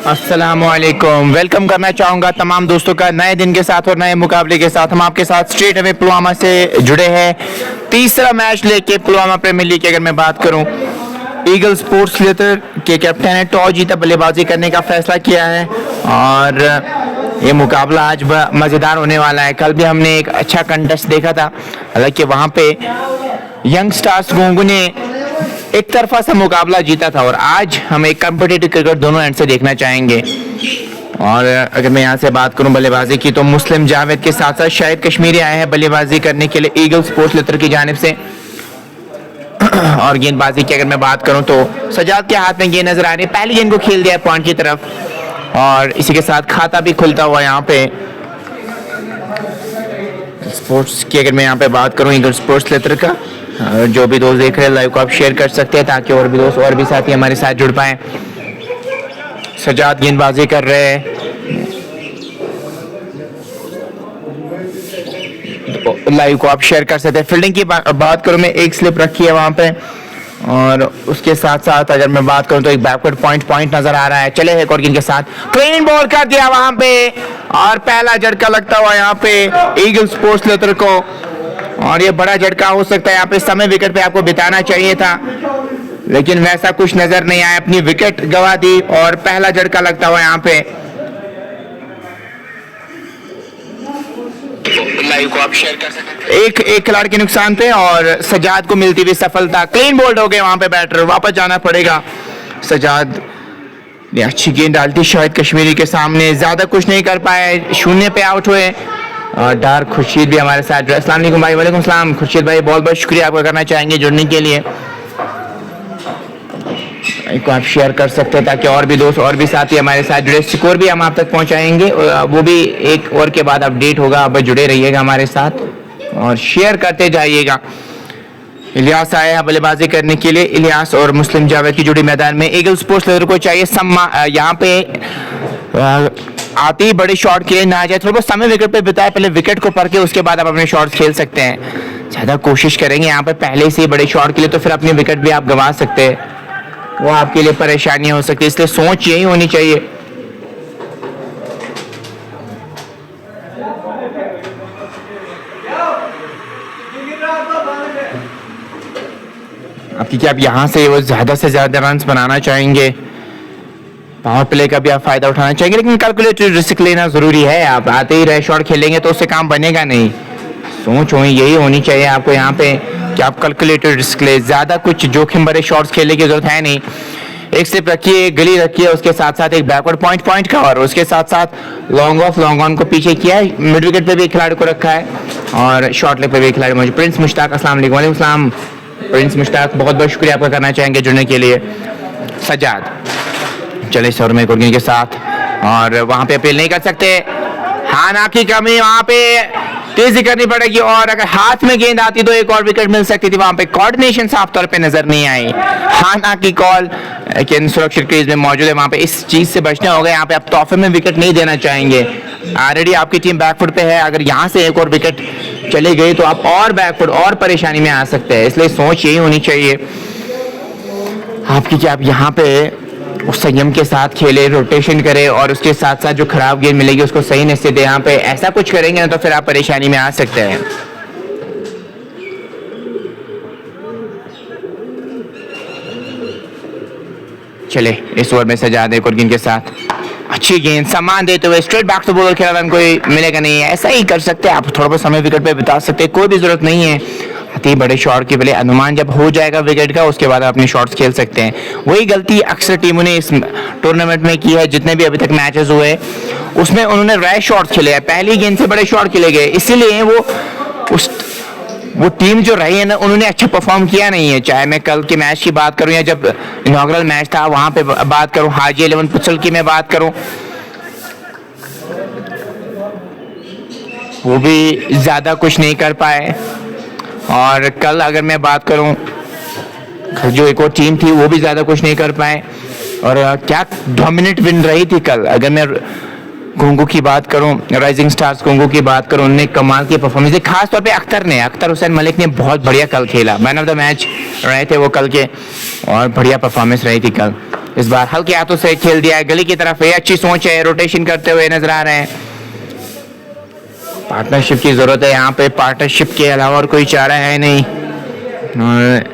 अस्सलामुअलैकुम। वेलकम करना चाहूँगा तमाम दोस्तों का नए दिन के साथ और नए मुकाबले के साथ। हम आपके साथ स्ट्रेट अवे पुलवामा से जुड़े हैं। तीसरा मैच लेके पुलवामा प्रीमियर लीग की अगर मैं बात करूँ, ईगल स्पोर्ट्स लेटर के कैप्टन ने टॉस जीता बल्लेबाजी करने का फैसला किया है और ये मुकाबला आज मज़ेदार होने वाला है। कल भी हमने एक अच्छा कंटेस्ट देखा था, हालांकि वहाँ पे यंग स्टार्स गोंगू ने एक तरफा सा मुकाबला जीता था और आज हम एक कॉम्पिटिटिव क्रिकेट दोनों एंड से देखना चाहेंगे। और अगर मैं यहाँ से बात करूँ बल्लेबाजी की, तो मुस्लिम जावेद के साथ साथ शाहिद कश्मीरी आए हैं बल्लेबाजी करने के लिए ईगल स्पोर्ट्स लेटर की जानिब से। और गेंदबाजी की अगर मैं बात करूँ तो सजाद के हाथ में गेंद नजर आ रही है, पहली गेंद को खेल दिया पॉइंट की तरफ और इसी के साथ खाता भी खुलता हुआ यहाँ पे। स्पोर्ट्स की अगर मैं यहाँ पे बात करूँ ईगल स्पोर्ट्स लेटर का, जो भी दोस्त देख रहे हैं लाइव को आप शेयर कर सकते हैं ताकि और भी दोस्त और भी साथी हमारे साथ जुड़ पाए। सजाद गेंदबाजी कर रहे हैं, लाइव को आप शेयर कर सकते हैं। फील्डिंग की बात करूं मैं, एक स्लिप रखी है वहां पे और उसके साथ साथ अगर मैं बात करूं तो एक बैकवर्ड पॉइंट नजर आ रहा है। चले एक और गेंद के साथ क्लीन बॉल कर दिया वहां पे और पहला झटका लगता हुआ यहाँ पे ईगल स्पोर्ट्स लेटर को, और ये बड़ा झटका हो सकता है। यहाँ पे समय विकेट पे आपको बिताना चाहिए था लेकिन वैसा कुछ नजर नहीं आया, अपनी विकेट गवा दी और पहला झटका लगता हुआ यहाँ पे। लाइव को आप शेयर कर सकते हैं। एक खिलाड़ी के नुकसान पे और सजाद को मिलती हुई सफलता। क्लीन बोल्ड हो गए वहां पे बैटर, वापस जाना पड़ेगा। सजाद ने अच्छी गेंद डालती शाहिद कश्मीरी के सामने, ज्यादा कुछ नहीं कर पाए, शून्य पे आउट हुए। डार खुर्शीद भी हमारे साथ। अस्सलाम वालेकुम भाई। वालेकुम सलाम खुर्शीद भाई, बहुत बहुत शुक्रिया आपका करना चाहेंगे जुड़ने के लिए। को आप शेयर कर सकते हैं ताकि और भी दोस्त और भी साथी हमारे साथ जुड़े। स्कोर भी हम आप तक पहुंचाएंगे, वो भी एक ओवर के बाद अपडेट होगा। आप जुड़े रहिएगा हमारे साथ और शेयर करते जाइएगा। इलियास आया बल्लेबाजी करने के लिए। इलियास और मुस्लिम जावेद की जोड़ी मैदान में। ईगल स्पोर्ट्स लेटर को चाहिए यहाँ पे आती बड़े शॉट के लिए ना जाए, थोड़ा बहुत समय विकेट पे बिताए, पहले विकेट को पढ़ के उसके बाद आप अपने शॉट्स खेल सकते हैं। ज्यादा कोशिश करेंगे यहाँ पे पहले से बड़े शॉट के लिए तो फिर अपनी विकेट भी आप गंवा सकते हैं, वो आपके लिए परेशानी हो सकती है, इसलिए सोच यही होनी चाहिए। आपकी क्या आप यहाँ से वो ज्यादा से ज्यादा रन बनाना चाहेंगे, पावर प्ले का भी आप फायदा उठाना चाहेंगे, लेकिन कैलकुलेटेड रिस्क लेना जरूरी है। आप आते ही रह शॉट खेलेंगे तो उससे काम बनेगा नहीं। सोच यही होनी चाहिए आपको यहाँ पे कि आप कैलकुलेटेड रिस्क ले, ज्यादा कुछ जोखिम भरे शॉट्स खेलने की जरूरत है नहीं। एक स्लिप रखिए, एक गली रखिए, उसके साथ साथ एक बैकवर्ड पॉइंट का और उसके साथ साथ लॉन्ग ऑफ लॉन्ग ऑन को पीछे किया है। मिड विकेट पे भी एक खिलाड़ी को रखा है और शॉर्ट लेग पे भी एक खिलाड़ी मौजूद। प्रिंस मुश्ताक, अस्सलाम वालेकुम। वालेकुम सलाम प्रिंस मुश्ताक, बहुत बहुत शुक्रिया आपका करना चाहेंगे जुड़ने के लिए। सजाद चले इस ओवर में कुर्गी के साथ और वहां पे अपील नहीं कर सकते। हाना की कमी, वहां पे तेजी करनी पड़ेगी और अगर हाथ में गेंद आती तो एक और विकेट मिल सकती थी। वहां पे कोऑर्डिनेशन साफ तौर पे नजर नहीं आई। हाना की कॉल लेकिन सुरक्षित क्रीज में मौजूद है, वहां पे इस चीज से बचना होगा। यहाँ पे आप तोहफे में विकेट नहीं देना चाहेंगे। ऑलरेडी आपकी टीम बैकफुट पे है, अगर यहाँ से एक और विकेट चली गई तो आप और बैकफुट और परेशानी में आ सकते हैं, इसलिए सोच यही होनी चाहिए आपकी कि आप यहाँ पे उस संयम के साथ खेले, रोटेशन करे और उसके साथ साथ जो खराब गेंद मिलेगी उसको सही निश्चित दे। यहाँ पे ऐसा कुछ करेंगे ना तो फिर आप परेशानी में आ सकते हैं। चले इस ओवर में सजा दे और गेंद के साथ अच्छी गेंद सम्मान देते हुए स्ट्रेट बैक टू बॉलर खेला, रन कोई मिलेगा नहीं है। ऐसा ही कर सकते हैं आप, थोड़ा बहुत समय विकेट पे बिता सकते हैं, कोई भी जरूरत नहीं है। अति बड़े शॉट के पहले अनुमान जब हो जाएगा विकेट का उसके बाद आप अपने शॉट्स खेल सकते हैं। वही गलती अक्सर टीमों ने इस टूर्नामेंट में की है, जितने भी अभी तक मैचेस हुए उसमें उन्होंने रैश शॉट्स खेले हैं, पहली गेंद से बड़े शॉट खेले गए, इसीलिए वो टीम जो रही है ना उन्होंने अच्छा परफॉर्म किया नहीं है। चाहे मैं कल के मैच की बात करूं या जब इनॉग्रल मैच था वहां पे बात करूं, हाजी 11 पुसल की मैं बात करूं, वो भी ज्यादा कुछ नहीं कर पाए। और कल अगर मैं बात करूं जो एक और टीम थी वो भी ज्यादा कुछ नहीं कर पाए और क्या डोमिनेट विन रही थी कल। अगर मैं घोंगू की बात करूं, राइजिंग स्टार्स घोंगू की बात करूं, उनने कमाल की परफॉर्मेंस दी। खास तौर पे अख्तर हुसैन मलिक ने बहुत बढ़िया कल खेला, मैन ऑफ द मैच रहे थे वो कल के, और बढ़िया परफॉर्मेंस रही थी कल। इस बार हल्के हाथों से खेल दिया है गली की तरफ, ये अच्छी सोच है, रोटेशन करते हुए नजर आ रहे हैं। पार्टनरशिप की जरूरत है यहाँ पे, पार्टनरशिप के अलावा और कोई चारा है नहीं। और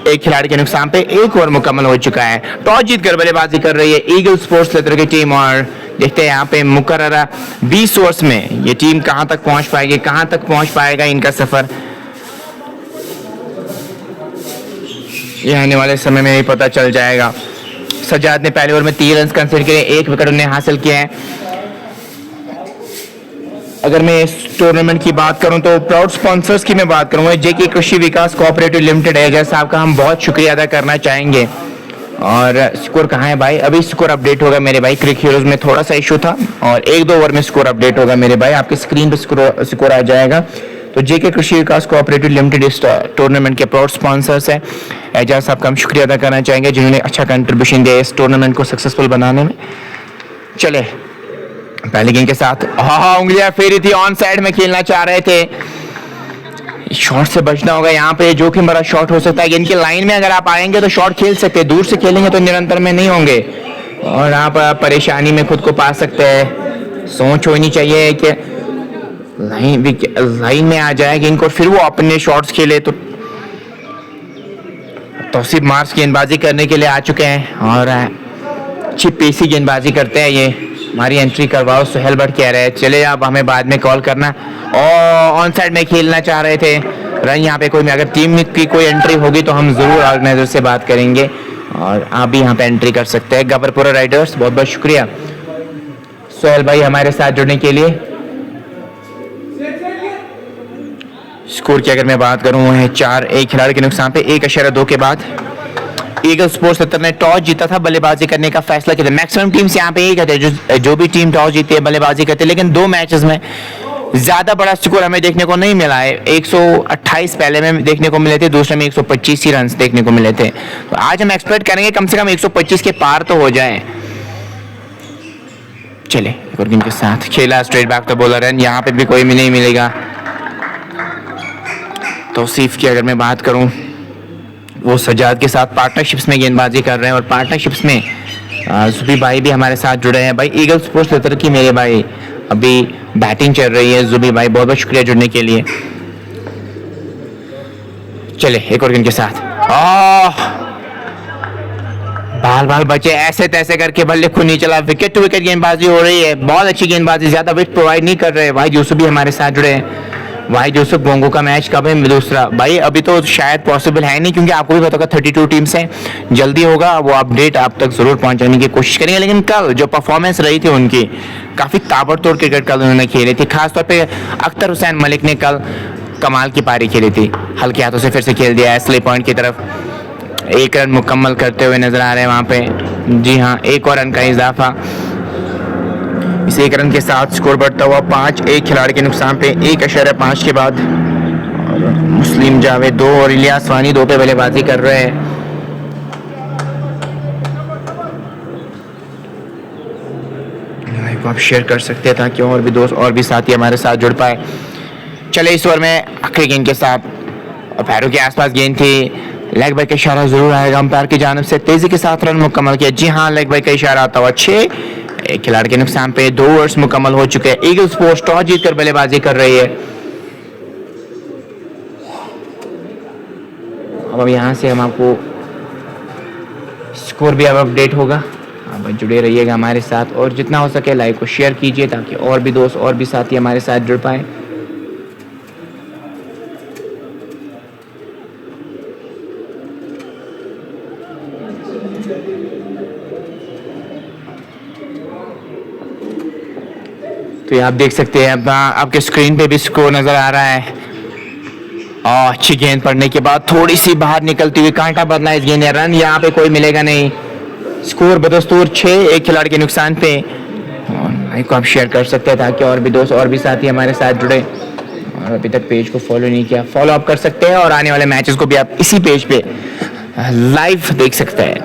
एक खिलाड़ी के नुकसान पे एक ओवर मुकम्मल हो चुका है। टॉस जीतकर बल्लेबाजी कर रही है ईगल स्पोर्ट्स लेदर की टीम, और देखते हैं यहाँ पे मुकर्ररा 20 ओवर्स में ये टीम कहां तक पहुंच पाएगी, कहां तक पहुंच पाएगा इनका सफर, ये आने वाले समय में ही पता चल जाएगा। सज्जाद ने पहले ओवर में 3 रन कंसीडर किए, 1 विकेट उन्हें हासिल किया है। अगर मैं इस टूर्नामेंट की बात करूं तो प्राउड स्पॉन्सर्स की मैं बात करूंगा, जेके कृषि विकास कोऑपरेटिव लिमिटेड एजाज साहब का हम बहुत शुक्रिया अदा करना चाहेंगे। और स्कोर कहाँ है भाई, अभी स्कोर अपडेट होगा मेरे भाई, क्रिक हीरोज में थोड़ा सा इशू था, और 1-2 ओवर में स्कोर अपडेट होगा मेरे भाई, आपकी स्क्रीन पे स्कोर आ जाएगा। तो जेके कृषि विकास कोऑपरेटिव लिमिटेड इस टूर्नामेंट के प्राउड स्पॉन्सर्स है। एजाज साहब का हम शुक्रिया अदा करना चाहेंगे जिन्होंने अच्छा कंट्रीब्यूशन दिया इस टूर्नामेंट को सक्सेसफुल बनाने में। चले पहले गेंद के साथ उंगलियां फेरी थी, ऑन साइड में खेलना चाह रहे थे, शॉट से बचना होगा यहाँ पे, जोखिम भरा शॉट हो सकता है। गेंद की लाइन में अगर आप आएंगे तो शॉट खेल सकते हैं, दूर से खेलेंगे तो निरंतर में नहीं होंगे और आप परेशानी में खुद को पा सकते हैं। सोच होनी चाहिए कि लाइन में आ जाए गेंद को, फिर वो अपने शॉट्स खेले। तो तौसीफ मार्स गेंदबाजी करने के लिए आ चुके हैं और अच्छी पेसी गेंदबाजी करते हैं ये। हमारी एंट्री करवाओ, सुहेल भट्ट कह रहे हैं चले आप हमें बाद में कॉल करना, और ऑन साइड में खेलना चाह रहे थे रन। यहाँ पे कोई अगर टीम की कोई एंट्री होगी तो हम जरूर ऑर्गेनाइजर से बात करेंगे और आप भी यहाँ पे एंट्री कर सकते हैं। गबरपुरा राइडर्स बहुत बहुत शुक्रिया सुहेल भाई हमारे साथ जुड़ने के लिए। स्कोर की अगर मैं बात करूं वो है 4, एक खिलाड़ी के नुकसान पे 1.2 के बाद ईगल स्पोर्ट्स लेदर ने टॉस जीता था, बल्लेबाजी करने का फैसला किया था। मैक्सिमम टीम्स यहाँ पे यही कहते हैं, जो भी टीम टॉस जीती है बल्लेबाजी करती है, लेकिन 2 मैचेस में ज्यादा बड़ा स्कोर हमें देखने को नहीं मिला है। 128 पहले में देखने को मिले थे, दूसरे में 125 ही रन देखने को मिले थे। तो आज हम एक्सपेक्ट करेंगे कम से कम 125 के पार तो हो जाए। चले एक और गेंद के साथ खेला, स्ट्रेट बैक तो बॉलर रन, यहाँ पे भी कोई नहीं मिलेगा। तौसीफ की अगर मैं बात करूं वो सज्जाद के साथ पार्टनरशिप्स में गेंदबाजी कर रहे हैं और पार्टनरशिप्स में जुबी भाई भी हमारे साथ जुड़े हैं। भाई ईगल स्पोर्ट्स लेदर की मेरे भाई अभी बैटिंग चल रही है। जुबी भाई बहुत बहुत शुक्रिया जुड़ने के लिए। चले एक और गेंद के साथ बाल बचे, ऐसे तैसे करके बल्ले खुद नहीं चला, विकेट टू विकेट गेंदबाजी हो रही है, बहुत अच्छी गेंदबाजी, ज्यादा विकेट प्रोवाइड नहीं कर रहे। भाई यूसुफ भी हमारे साथ जुड़े हैं। भाई यूसुफ गोंगो का मैच कब है दूसरा? भाई अभी तो शायद पॉसिबल है नहीं, क्योंकि आपको भी पता होगा 32 टीम्स हैं, जल्दी होगा वो अपडेट आप तक जरूर पहुंचाने की कोशिश करेंगे। लेकिन कल जो परफॉर्मेंस रही थी उनकी, काफी ताबड़तोड़ क्रिकेट कल उन्होंने खेली थी। खासतौर पे अख्तर हुसैन मलिक ने कल कमाल की पारी खेली थी, हल्के हाथों से फिर से खेल दिया एसले पॉइंट की तरफ, 1 रन मुकम्मल करते हुए नजर आ रहे हैं वहां पे। जी हाँ, 1 और रन का इजाफा, इस 1 रन के साथ स्कोर बढ़ता हुआ 5, एक खिलाड़ी के नुकसान पे 1.5 के बाद। और मुस्लिम जावेद 2 और इलियास वानी 2 पे बल्लेबाजी कर रहे हैं। आप शेयर कर सकते हैं ताकि और भी दोस्त और भी साथी हमारे साथ जुड़ पाए। चले इस ओवर में आखिरी गेंद के साथ, और पैरों के आसपास गेंद थी, लेग बाई का इशारा जरूर आएगा अंपायर की जानिब से, तेजी के साथ रन मुकम्मल किया। जी हाँ, लेग बाई का इशारा आता हुआ 6, एक खिलाड़ी के नुकसान पे 2 ओवर्स मुकम्मल हो चुके हैं। ईगल स्पोर्ट्स टॉस जीतकर बल्लेबाजी कर रही है। अब यहाँ से हम आपको स्कोर भी अब अपडेट होगा, आप जुड़े रहिएगा हमारे साथ और जितना हो सके लाइक को शेयर कीजिए ताकि और भी दोस्त और भी साथी हमारे साथ जुड़ पाए। तो ये आप देख सकते हैं, अब आपके स्क्रीन पे भी स्कोर नजर आ रहा है। और अच्छी गेंद पड़ने के बाद थोड़ी सी बाहर निकलती हुई कांटा बदला इस गेंद, रन यहाँ पे कोई मिलेगा नहीं। स्कोर बदस्तूर 6, एक खिलाड़ी के नुकसान पे। लाइक को आप शेयर कर सकते हैं ताकि और भी दोस्त और भी साथी हमारे साथ जुड़े। और अभी तक पेज को फॉलो नहीं किया, फॉलो अप कर सकते हैं और आने वाले मैचेस को भी आप इसी पेज पे लाइव देख सकते हैं।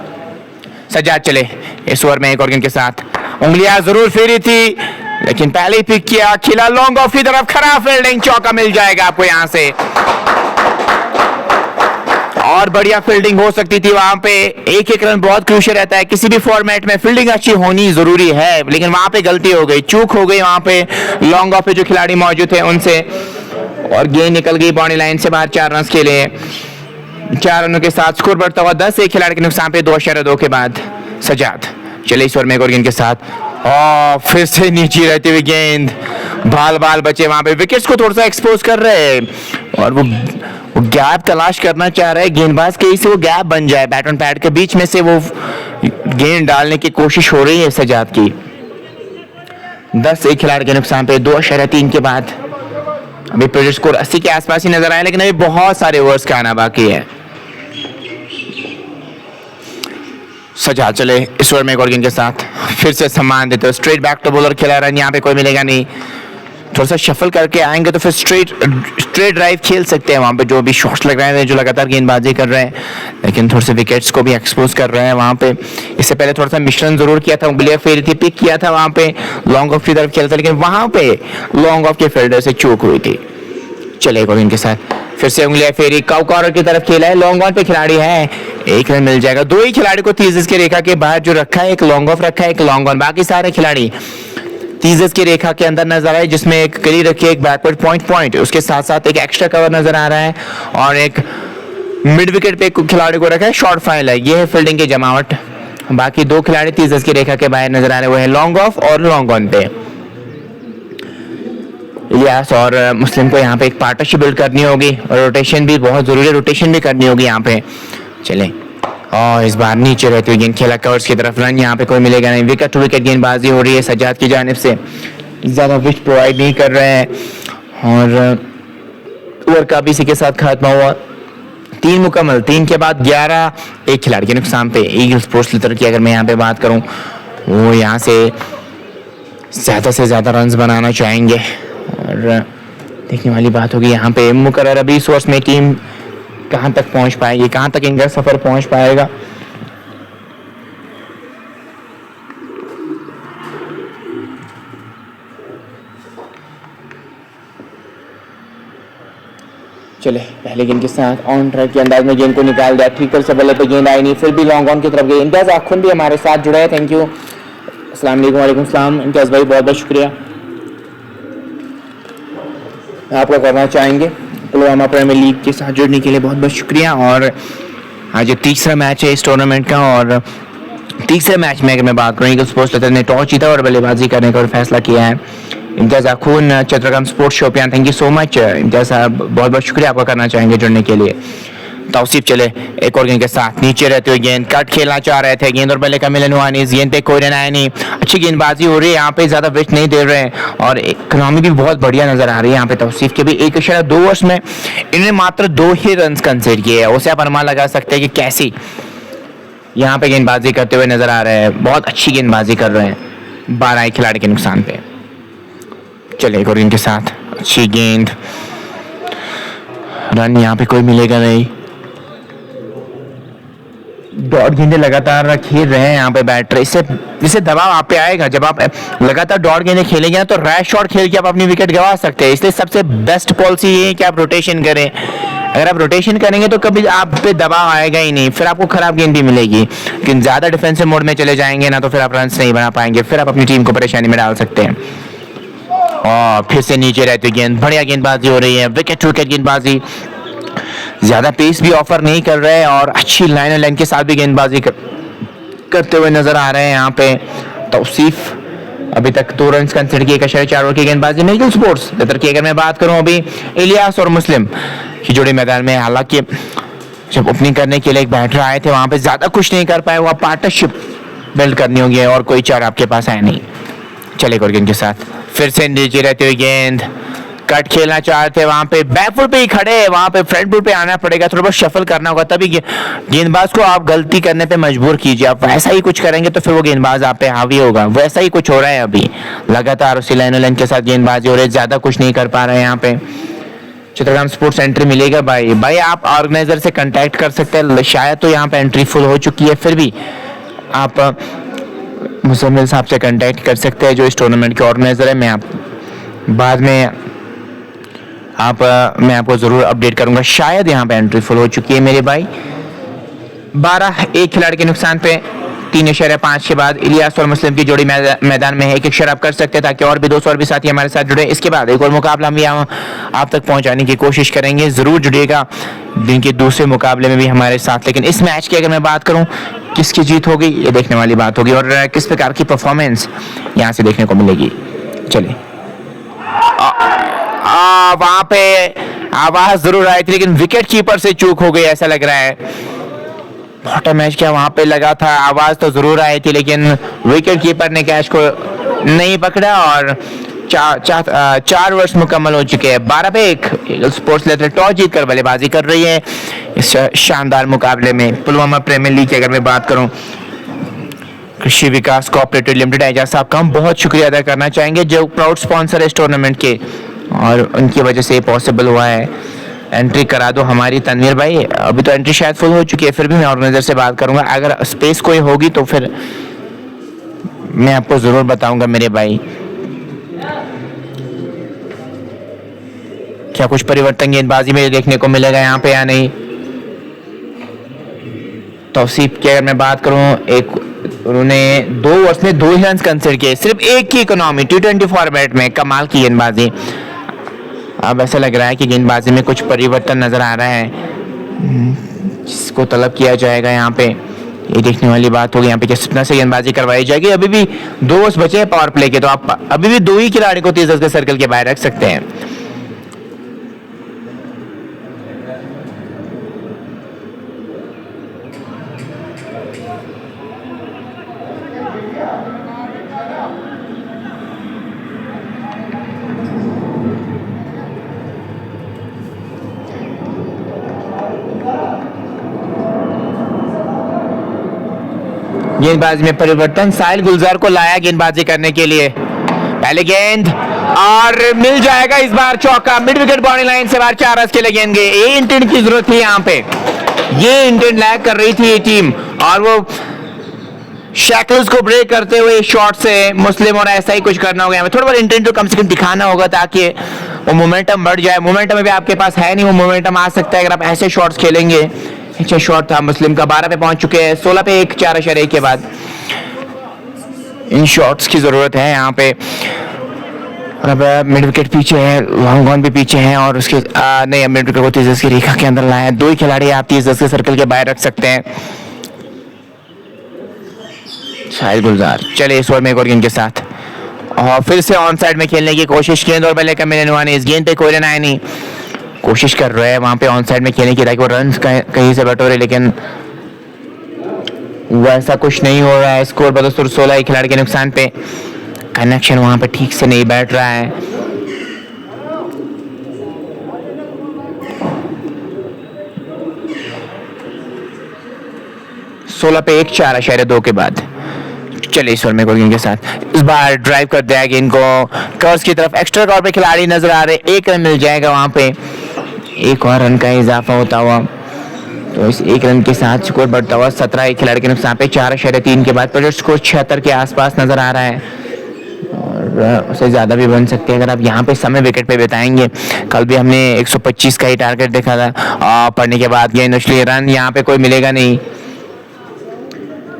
सज्जाद चले इस ओवर में 1 और गेंद के साथ उंगलियां जरूर फेरी थी, लेकिन पहले ही पिक किया, खिला लॉन्ग ऑफ की तरफ, खराब फील्डिंग, चौका मिल जाएगा आपको यहां से। और बढ़िया फील्डिंग हो सकती थी वहां पे। एक एक रन बहुत क्रूशियल रहता है किसी भी फॉर्मेट में, फील्डिंग अच्छी होनी जरूरी है, लेकिन वहां पे गलती हो गई, चूक हो गई वहां पे लॉन्ग ऑफ पे जो खिलाड़ी मौजूद थे उनसे, और गेंद निकल गई बाउंड्री लाइन से बाहर 4 रन के लिए। 4 रनों के साथ स्कोर बढ़ता हुआ 10, एक खिलाड़ी के नुकसान पे 2.2 के बाद सजाद। चले इस ओवर में एक और गेंद के साथ, और फिर से नीचे रहती हुई गेंद, बाल बाल बचे वहां पे, विकेट्स को थोड़ा सा एक्सपोज कर रहे हैं, और वो गैप तलाश करना चाह रहे हैं गेंदबाज के, से वो गैप बन जाए बैट एंड पैड के बीच में से, वो गेंद डालने की कोशिश हो रही है सजाद की। 10 एक खिलाड़ी के नुकसान पे 2.3 के बाद अभी प्रोजेक्ट स्कोर 80 के आसपास ही नजर आए, लेकिन अभी बहुत सारे ओवर्स का आना बाकी है। सजाद चले इस ओवर में एक और गेंद के साथ, फिर से सम्मान देते हो, स्ट्रेट बैक टू बॉलर खेला, रन यहाँ पे कोई मिलेगा नहीं, थोड़ा सा शफल करके आएंगे तो फिर स्ट्रेट ड्राइव खेल सकते हैं वहां पे, जो भी शॉट्स लग रहे हैं, जो लगातार गेंदबाजी कर रहे हैं, लेकिन थोड़े से विकेट्स को भी एक्सपोज कर रहे हैं वहां पे। इससे पहले थोड़ा सा मिश्रण जरूर किया था, उंगलियां फेरी थी, पिक किया था वहां पे, लॉन्ग ऑफ की तरफ खेलता, लेकिन वहां पे लॉन्ग ऑफ के फील्डर से चूक हुई थी। चले इनके साथ फिर से उंगलियां फेरी, काउ कॉर्नर की तरफ खेला है, लॉन्ग ऑन पे खिलाड़ी है, एक रन मिल जाएगा। 2 ही खिलाड़ी को 30 की रेखा के बाहर जो रखा है, एक लॉन्ग ऑफ रखा है, एक लॉन्ग ऑन, बाकी सारे खिलाड़ी 30 की रेखा के अंदर नजर आए, जिसमें एक कली रखी है, एक बैकवर्ड पॉइंट, उसके साथ साथ एक एक्स्ट्रा कवर नजर आ रहा है, और एक मिड विकेट पे खिलाड़ी को रखा है, शॉर्ट फाइल है, ये है फील्डिंग की जमावट। बाकी 2 खिलाड़ी 30 की रेखा के बाहर नजर आ रहे, वो है लॉन्ग ऑफ और लॉन्ग ऑन पे। इलियास और मुस्लिम को यहाँ पे एक पार्टनरशिप बिल्ड करनी होगी, और रोटेशन भी बहुत जरूरी है, रोटेशन भी करनी होगी यहाँ पे। चले, और इस बार नीचे रहते हुए गेंद खेला कवर्स की तरफ, रन यहाँ पे कोई मिलेगा नहीं, विकेट टू विकेट गेंदबाजी हो रही है सजाद की जानिब से, ज्यादा विकेट प्रोवाइड नहीं कर रहे हैं, और ओवर का भी इसी के साथ खात्मा हुआ। 3 मुकम्मल, 3 के बाद 11 एक खिलाड़ी के नुकसान पे। ईगल स्पोर्ट्स लिटर की अगर मैं यहाँ पे बात करूँ, वो यहाँ से ज्यादा रन बनाना चाहेंगे, और देखने वाली बात होगी यहाँ पे मुकर्रर अभी इस ओवर में टीम कहां तक पहुंच पाएगी, कहां तक इनका सफर पहुंच पाएगा। चले पहले गेंद के साथ ऑन ट्रैक के अंदाज में गेंद को निकाल दिया, ठीक से बल्ले पे गेंद आई नहीं, फिर भी लॉन्ग ऑन की तरफ गई। इम्तियाज आखुन भी हमारे साथ जुड़े हैं, थैंक यू, अस्सलाम वालेकुम। वालेकुम सलाम इम्तियाज भाई, बहुत बहुत शुक्रिया आपका करना चाहेंगे। पुलवामा प्रीमियर लीग के साथ जुड़ने के लिए बहुत बहुत शुक्रिया। और आज ये तीसरा मैच है इस टूर्नामेंट का, और तीसरे मैच में अगर मैं बात करूँ, ईगल स्पोर्ट्स लेटर ने टॉस जीता और बल्लेबाजी करने का फैसला किया है। इम्तियाज आखून Chattogram sports Shopian, thank you so much Imtiaz साहब, बहुत बहुत शुक्रिया आपका करना चाहेंगे जुड़ने के लिए। तौसीफ चले एक और गेंद के साथ, नीचे रहते हुए गेंद कट खेलना चाह रहे थे, गेंद और बल्ले का मिलन हुआ नहीं, गेंद पे कोई रन आया नहीं, अच्छी गेंदबाजी हो रही है यहाँ पे, ज्यादा विकेट नहीं दे रहे हैं, और इकोनॉमी भी बहुत बढ़िया नजर आ रही है यहाँ पे तौसीफ के भी। 1.2 ओवर्स में इन्होंने मात्र 2 ही रन कंसीडर किए हैं, उसे आप अनुमान लगा सकते हैं कि कैसी यहाँ पे गेंदबाजी करते हुए नजर आ रहे हैं, बहुत अच्छी गेंदबाजी कर रहे हैं 12 खिलाड़ी के नुकसान पे। चले एक और गेंद के साथ, अच्छी गेंद, रन यहाँ पे कोई मिलेगा नहीं, डॉट गेंदे लगातार खेल रहे हैं यहाँ पे बैटर, इससे दबाव आप पे आएगा। जब आप लगातार डॉट गेंदे खेलेंगे ना, तो रैश शॉट खेल के आप अपनी विकेट गंवा सकते हैं, इसलिए सबसे बेस्ट पॉलिसी ये है कि आप रोटेशन करें। अगर आप रोटेशन करेंगे तो कभी आप पे दबाव आएगा ही नहीं, फिर आपको खराब गेंद भी मिलेगी। लेकिन ज्यादा डिफेंसिव मोड में चले जाएंगे ना, तो फिर आप रन नहीं बना पाएंगे, फिर आप अपनी टीम को परेशानी में डाल सकते हैं। और फिर से नीचे रहती गेंद, बढ़िया गेंदबाजी हो रही है, विकेट टू विकेट गेंदबाजी, ज्यादा पेस भी ऑफर नहीं कर रहे हैं, और अच्छी लाइन और लाइन के साथ भी गेंदबाजी करते हुए नजर आ रहे हैं यहाँ पे तौसीफ। अभी तक 2 रन कंसीडर किए, 4 ओवर की गेंदबाजी में। ईगल स्पोर्ट्स लेटर की अगर मैं बात करूं, अभी इलियास और मुस्लिम की जोड़ी मैदान में, हालांकि जब ओपनिंग करने के लिए एक बैटर आए थे, वहां पे ज्यादा कुछ नहीं कर पाए, वहां पार्टनरशिप बिल्ड करनी होगी, और कोई चार आपके पास आया नहीं। चले और गेंद के साथ फिर से नीचे रहते हुए गेंद, कट खेलना चाहते, वहां पे बैकफुट पे ही खड़े, वहां पे फ्रंट फुट पे आना पड़ेगा, थोड़ा बहुत शफल करना होगा, तभी गेंदबाज को आप गलती करने पे मजबूर कीजिए। आप वैसा ही कुछ करेंगे तो फिर वो गेंदबाज आप पे हावी होगा, वैसा ही कुछ हो रहा है अभी, लगातार उसी लाइन के साथ गेंदबाजी हो रही है, ज्यादा कुछ नहीं कर पा रहे हैं यहाँ पे। चट्टग्राम स्पोर्ट्स एंट्री मिलेगा भाई आप ऑर्गेनाइजर से कांटेक्ट कर सकते हैं, शायद तो यहाँ पे एंट्री फुल हो चुकी है, फिर भी आप मुसम्मिल साहब से कांटेक्ट कर सकते हैं जो इस टूर्नामेंट के ऑर्गेनाइजर है। मैं आप बाद में मैं आपको ज़रूर अपडेट करूंगा। शायद यहाँ पे एंट्री फुल हो चुकी है मेरे भाई। 12 एक खिलाड़ी के नुकसान पे 3.5 के बाद इलियास और मुस्लिम की जोड़ी मैदान में है। एक शराब कर सकते हैं ताकि और भी 200 और भी साथी हमारे साथ जुड़े। इसके बाद एक और मुकाबला हम भी आप तक पहुंचाने की कोशिश करेंगे। ज़रूर जुड़िएगा दिन के दूसरे मुकाबले में भी हमारे साथ। लेकिन इस मैच की अगर मैं बात करूं किसकी जीत होगी ये देखने वाली बात होगी और किस प्रकार की परफॉर्मेंस यहाँ से देखने को मिलेगी। चलिए वहां पे आवाज जरूर आई थी लेकिन विकेट कीपर से चूक हो गई ऐसा लग रहा है। छोटा मैच क्या वहां पे लगा था, आवाज तो जरूर आई थी लेकिन विकेट कीपर ने कैच को नहीं पकड़ा और 4 ओवर्स मुकम्मल हो चुके हैं। 12 पे 1 ईगल स्पोर्ट्स लेकर टॉस जीतकर बल्लेबाजी कर रही है इस शानदार मुकाबले में। पुलवामा प्रीमियर लीग की अगर मैं बात करूं, कृषि विकास कोऑपरेटिव लिमिटेड एजाज साहब का हम बहुत शुक्रिया अदा करना चाहेंगे जो प्राउड स्पॉन्सर है इस टूर्नामेंट के और उनकी वजह से ये पॉसिबल हुआ है। एंट्री करा दो हमारी तनवीर भाई। अभी तो एंट्री शायद फुल हो चुकी है, फिर भी मैं ऑर्गेनाइजर से बात करूंगा। अगर स्पेस कोई होगी तो फिर मैं आपको जरूर बताऊंगा मेरे भाई। क्या कुछ परिवर्तन गेंदबाजी में देखने को मिलेगा यहाँ पे या नहीं। तौसीफ की अगर मैं बात करूं, उन्होंने 2 ओवर्स में 2 ही रन कंसीडर किए, सिर्फ एक की इकोनॉमी T20 फॉर्मेट में। कमाल की गेंदबाजी। अब ऐसा लग रहा है कि गेंदबाजी में कुछ परिवर्तन नजर आ रहा है जिसको तलब किया जाएगा यहाँ पे। ये देखने वाली बात होगी यहाँ पे किस तरह से गेंदबाजी करवाई जाएगी। अभी भी 2 ओवर्स बचे हैं पावर प्ले के, तो आप अभी भी 2 ही खिलाड़ी को 30 के सर्कल के बाहर रख सकते हैं। गेंदबाजी में परिवर्तन, साहिल गुलजार को लाया गेंदबाजी करने के लिए। पहले गेंद और मिल जाएगा इस बार चौका। मिड विकेट बाउंड्री लाइन से बाहर 4 रन के लिए गेंद गए। ये इंटेंट की जरूरत थी यहाँ पे, ये इंटेंट लैग कर रही थी ये टीम और वो शैकल्स को ब्रेक करते हुए शॉट से मुस्लिम और ऐसा ही कुछ करना होगा। थोड़ा बहुत इंटेंट तो कम से कम दिखाना होगा ताकि वो मोमेंटम बढ़ जाए। मोमेंटम अभी आपके पास है नहीं, वो मोमेंटम आ सकता है अगर आप ऐसे शॉट्स खेलेंगे। अच्छा शॉट था मुस्लिम का। 12 पे पहुंच चुके हैं, 16 पे 1 4.1 के बाद इन शॉट्स की जरूरत है यहाँ पे। और अब मिड विकेट पीछे है, लॉन्ग ऑन भी पीछे है और उसके नहीं, मिड विकेट को 30 की रेखा के अंदर लाया। 2 ही खिलाड़ी आप 30 के सर्कल के बाहर रख सकते हैं। साहिल गुलजार चले इस ओवर में एक और गेंद के साथ और फिर से ऑन साइड में खेलने की कोशिश गेंद और बल्ले का मिलने इस गेंद पे कोई रन आया नहीं। कोशिश कर रहे हैं वहां पे ऑन साइड में खेलने की ताकि वो रन कहीं से बटोरे, लेकिन वैसा कुछ नहीं हो रहा है। स्कोर 16 खिलाड़ी के नुकसान पे। कनेक्शन वहां पे ठीक से नहीं बैठ रहा है। सोलह पे 1 4.2 के बाद चले इस ओवर में गेंद के साथ इस बार ड्राइव कर दिया गेंद को कर्स की तरफ। एक्स्ट्रा कवर पे खिलाड़ी नजर आ रहे, 1 रन मिल जाएगा वहां पे। 1 और रन का इजाफा होता हुआ तो इस 1 रन के साथ स्कोर बढ़ता हुआ 17 खिलाड़ी के नुकसान पे। 4.3 के बाद प्रोजेक्ट स्कोर 76 के आसपास नजर आ रहा है और उससे ज्यादा भी बन सकते हैं अगर आप यहाँ पे समय विकेट पे बिताएंगे। कल भी हमने 125 का ही टारगेट देखा था पढ़ने के बाद गेंद, इसलिए रन यहाँ पे कोई मिलेगा नहीं।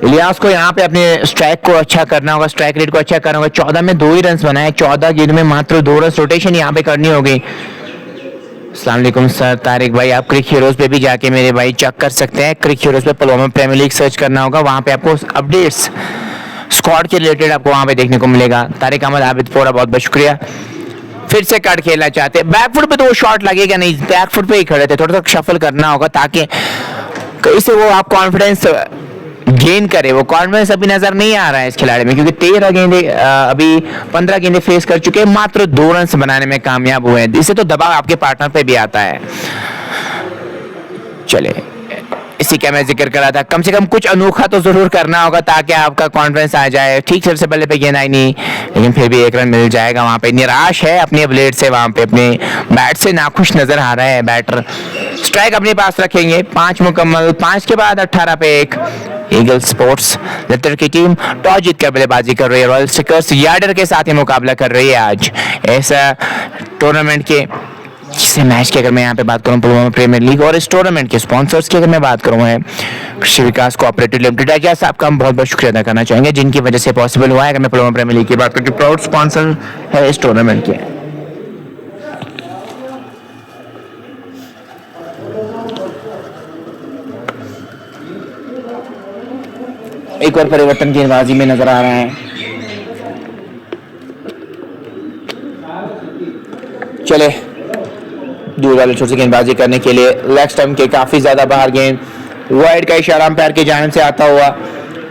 इलियास को यहाँ पे अपने स्ट्राइक को अच्छा करना होगा, स्ट्राइक रेट को अच्छा करना होगा। 14 में 2 ही रन बनाए, 14 गेंद में मात्र 2 रन। रोटेशन यहाँ पे करनी होगी। अस्सलाम वालेकुम सर तारिक भाई, आप क्रिक हीरोज पे भी जाके मेरे भाई चेक कर सकते हैं। क्रिक हीरोज पे पुलवामा प्रीमियर लीग सर्च करना होगा, वहां पे आपको अपडेट्स स्क्वाड के रिलेटेड आपको वहां पे देखने को मिलेगा। तारिक अहमद आबिद फोरा बहुत बहुत शुक्रिया। फिर से कट खेलना चाहते हैं, बैकफुट पे तो वो शॉट लगेगा नहीं, बैकफुट पे ही खड़े थे। थोड़ा सा शफल करना होगा ताकि कहीं से वो आप कॉन्फिडेंस गेन करे। वो कॉन्फिडेंस अभी नजर नहीं आ रहा है इस खिलाड़ी में क्योंकि 13 गेंदे अभी 15 गेंदे फेस कर चुके हैं, मात्र 2 रन बनाने में कामयाब हुए हैं। इससे तो दबाव आपके पार्टनर पे भी आता है। चले इसी का मैं जिक्र करा था, कम से कम कुछ अनोखा तो जरूर करना होगा ताकि आपका कॉन्फिडेंस आ जाए। ठीक सबसे पहले पे गेंद आई नहीं, लेकिन फिर भी 1 रन मिल जाएगा। वहां पे निराश है अपने ब्लेड से, वहां पे अपने बैट से नाखुश नजर आ रहा है बैटर। स्ट्राइक अपने पास रखेंगे, 5 मुकम्मल, 5 के बाद 18 पे 1। ईगल स्पोर्ट्स लतर की टीम टॉस जीतकर बल्लेबाजी कर रही है। रॉयल स्टिकर्स यार्डर के साथ ही मुकाबला कर रही है आज ऐसा टूर्नामेंट के जिसे मैच की अगर मैं यहाँ पे बात करूँ पुलवामा प्रीमियर लीग और इस टूर्नामेंट के स्पॉन्सर्स की अगर मैं बात करूँ है कृषि विकास कोऑपरेटिव लिमिटेड है। साहब का हम बहुत बहुत शुक्रिया अदा करना चाहेंगे जिनकी वजह से पॉसिबल हुआ है। अगर मैं पुलवामा प्रीमियर लीग की बात करूँ प्राउड स्पॉन्सर है इस टूर्नामेंट के। एक और परिवर्तन गेंदबाजी में नजर आ रहा है। चले दूर वाले छोर से गेंदबाजी करने के लिए लेग स्टंप के काफी ज्यादा बाहर गेंद वाइड का इशारा अंपायर की जानिब से आता हुआ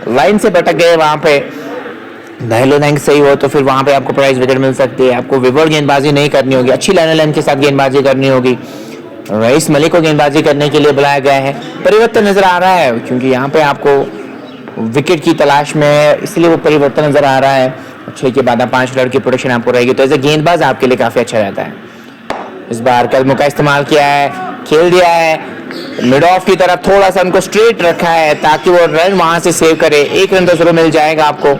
लाइन से भटक गए। वहां पे दाहिने लाइन सही हो तो फिर वहां पे आपको प्राइज विकेट मिल सकती है। आपको विवर गेंदबाजी नहीं करनी होगी, अच्छी लाइन के साथ गेंदबाजी करनी होगी। रईस मलिक को गेंदबाजी करने के लिए बुलाया गया है। परिवर्तन नजर आ रहा है क्योंकि यहाँ पे आपको विकेट की तलाश में है इसलिए वो परिवर्तन नजर आ रहा है। 6 के बाद 5 रन की प्रोडक्शन आपको रहेगी तो एज ए गेंदबाज आपके लिए काफी अच्छा रहता है। इस बार कदमों का इस्तेमाल किया है, खेल दिया है मिड ऑफ की तरफ, थोड़ा सा उनको स्ट्रेट रखा है ताकि वो रन वहां से सेव करे। 1 रन तो जरूर मिल जाएगा आपको।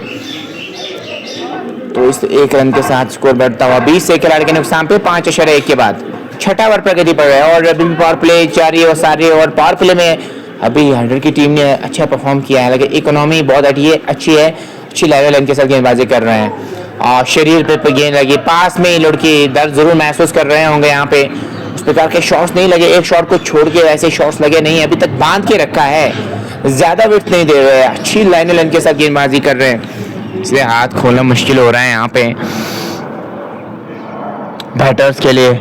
तो इस 1 रन के साथ स्कोर बढ़ता हुआ 20 से खिलाड़ी के नुकसान पे 5.1 के बाद छठा ओवर प्रगति पर है और अभी भी पावर प्ले जारी और सारी और पावर प्ले में अभी 100 की टीम ने अच्छा परफॉर्म किया है। लेकिन इकोनॉमी बहुत अच्छी है, अच्छी लाइन के साथ गेंदबाजी कर रहे हैं और शरीर पे गेंद लगी पास में लड़की दर्द जरूर महसूस कर रहे होंगे। यहाँ पे उस प्रकार के शॉट्स नहीं लगे, एक शॉट को छोड़ के वैसे शॉट्स लगे नहीं, अभी तक बांध के रखा है, ज्यादा विकेट नहीं दे रहे, अच्छी लाइन के साथ गेंदबाजी कर रहे हैं इसलिए हाथ खोलना मुश्किल हो रहा है यहाँ पे बैटर्स के लिए।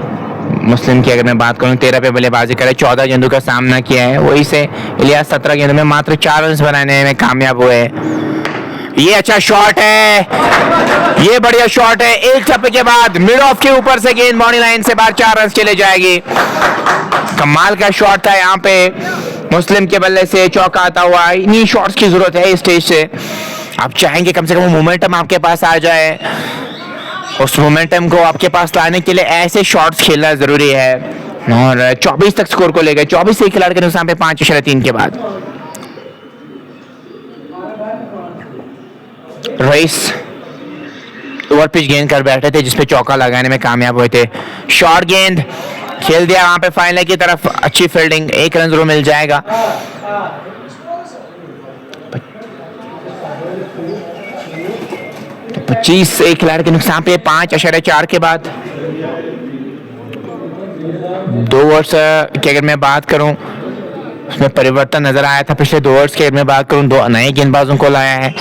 मुस्लिम की अगर मैं बात करूं 13 पे बल्लेबाजी करे, 14 गेंदों का सामना किया है, वही से इलियास 17 गेंदों में मात्र 4 रन बनाने में कामयाब हुए। ये अच्छा शॉट है, ये बढ़िया शॉट है। एक छक्के के बाद मिड ऑफ के ऊपर से गेंद बाउंड्री लाइन से बाहर 4 रन चले जाएगी। कमाल का शॉट था यहाँ पे मुस्लिम के बल्ले से चौका आता हुआ। इन्हीं शॉट्स की जरूरत है इस स्टेज से। आप चाहेंगे कम से कम मोमेंटम आपके पास आ जाए, उस मोमेंटम को आपके पास लाने के लिए ऐसे शॉट्स खेलना जरूरी है। और 24 तक स्कोर को ले गए, 24 से खिलाड़ी के नुकसान पे 5.3 के बाद। रईस ओवर पिच गेंद कर बैठे थे जिसपे चौका लगाने में कामयाब हुए थे। शॉर्ट गेंद खेल दिया वहां पे फाइनल की तरफ, अच्छी फील्डिंग, 1 रन जरूर मिल जाएगा। 25 से खिलाड़ी के नुकसान पे 5.4 के बाद 2 ओवर्स की अगर मैं बात करूं उसमें परिवर्तन नजर आया था। पिछले 2 ओवर्स की अगर मैं बात करूं 2 नए गेंदबाजों को लाया है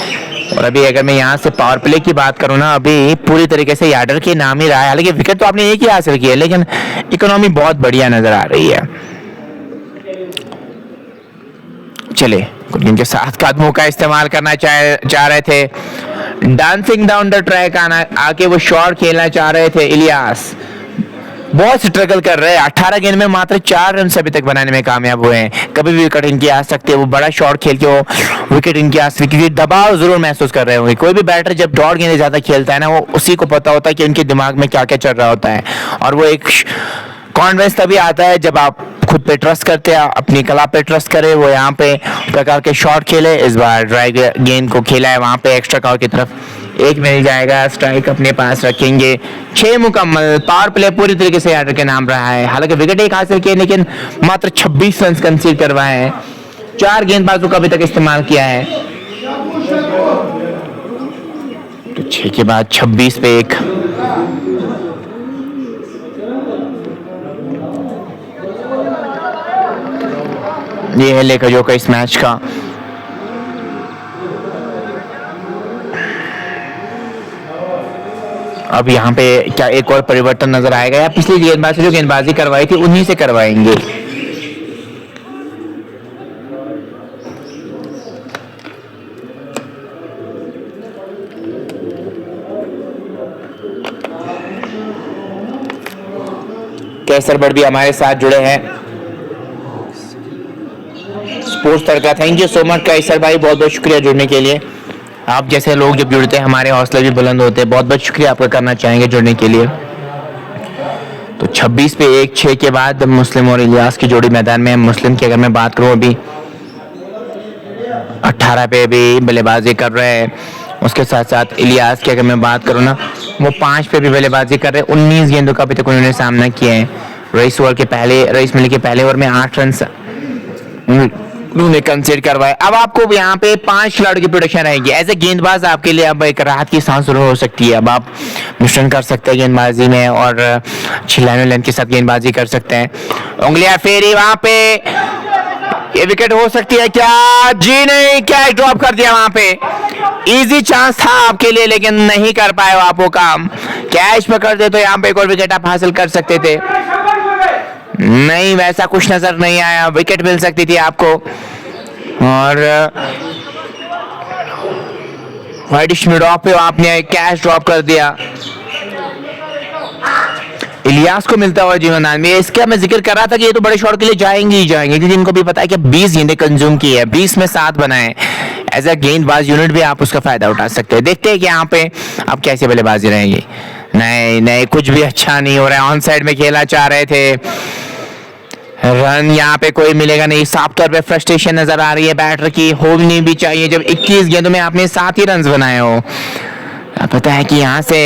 और अभी अगर मैं यहाँ से पावर प्ले की बात करूं ना अभी पूरी तरीके से यार्डर के नाम ही रहा है। हालांकि विकेट तो आपने एक ही हासिल की है लेकिन इकोनॉमी बहुत बढ़िया नजर आ रही है। चले इनके साथ कदमों का इस्तेमाल करना चाह रहे थे, डांसिंग डाउन द ट्रैक आके वो शॉट खेलना चाह रहे थे। इलियास बहुत स्ट्रगल कर रहे हैं, 18 गेंद में मात्र 4 रन अभी तक बनाने में कामयाब हुए हैं। कभी भी विकेट इनकी आ सकती है, वो बड़ा शॉट खेल के वो विकेट इनकी आ सकती है, दबाव जरूर महसूस कर रहे होंगे। कोई भी बैटर जब डॉट गेंदें ज्यादा खेलता है ना वो उसी को पता होता है कि उनके दिमाग में क्या क्या चल रहा होता है और वो एक कॉन्फिडेंस तभी आता है जब आप खुद पे ट्रस्ट करते हैं, अपनी कला पे ट्रस्ट करें। वो यहाँ पे प्रकार के शॉट खेले, इस बार ड्राइव गेंद को खेला है वहां पे एक्स्ट्रा कवर की तरफ, 1 मिल जाएगा। स्ट्राइक अपने पास रखेंगे। 6 मुकम्मल, पावर प्ले पूरी तरीके से यार्डर के नाम रहा है। हालांकि विकेट एक हासिल किए लेकिन मात्र 26 रन कंसीड करवाए हैं। 4 गेंदबाजों का अभी तक इस्तेमाल किया है। तो 6 के बाद 26 पे 1। ये है लेकर जो का इस मैच का अब यहाँ पे क्या एक और परिवर्तन नजर आएगा या पिछली गेंदबाज से जो गेंदबाजी करवाई थी उन्हीं से करवाएंगे। कैसर बट भी हमारे साथ जुड़े हैं sports Tadka. Thank you so much Qaiser भाई, बहुत बहुत शुक्रिया जुड़ने के लिए। आप जैसे लोग जब जुड़ते हैं हमारे हौसले भी बुलंद होते हैं। बहुत बहुत शुक्रिया आपका करना चाहेंगे जुड़ने के लिए। तो 26 पे 1, 6 के बाद मुस्लिम और इलियास की जोड़ी मैदान में। मुस्लिम की अगर मैं बात करूं अभी 18 18 पे भी बल्लेबाजी कर रहे हैं। उसके साथ साथ इलियास की अगर मैं बात करूँ ना, वो 5 पे भी बल्लेबाजी कर रहे हैं। 19 गेंदों का अभी तक उन्होंने सामना किया है। रईस मिली के पहले ओवर में 8 रन उन्होंने कंसीडर करवाए। अब आपको यहाँ पे 5 खिलाड़ियों की प्रोडक्शन रहेगी। एज ए गेंदबाज आपके लिए अब एक राहत की सांस जरूर हो सकती है। अब आप मिश्रण कर सकते हैं गेंदबाजी में और अच्छी लाइन लेंथ के साथ गेंदबाजी कर सकते हैं। उंगलियां फेरी वहां पे, ये विकेट हो सकती है क्या? जी नहीं, कैच ड्रॉप कर दिया वहां पे। इजी चांस था आपके लिए लेकिन नहीं कर पाए आप वो काम। कैच पकड़ दे तो यहाँ पे एक और विकेट आप हासिल कर सकते थे। नहीं, वैसा कुछ नजर नहीं आया। विकेट मिल सकती थी आपको। और वाइडिश मिड ऑफ पे आपने कैच ड्रॉप कर दिया। इलियास को मिलता हुआ जीवनदान में, इसका मैं जिक्र कर रहा था कि ये तो बड़े शॉट के लिए जाएंगे ही जाएंगे, क्योंकि इनको भी पता है कि 20 गेंदें कंज्यूम की है, 20 में 7 बनाए। एज अ गेंदबाज यूनिट भी आप उसका फायदा उठा सकते हैं। देखते हैं कि यहाँ पे अब कैसे बल्लेबाजी रहेगी। नहीं, कुछ भी अच्छा नहीं हो रहा है। ऑन साइड में खेला चाह रहे थे, रन यहाँ पे कोई मिलेगा नहीं। साफ तौर पे फ्रस्ट्रेशन नजर आ रही है बैटर की। होनी भी चाहिए जब 21 गेंदों में आपने 7 ही रन बनाए हो। पता है कि यहाँ से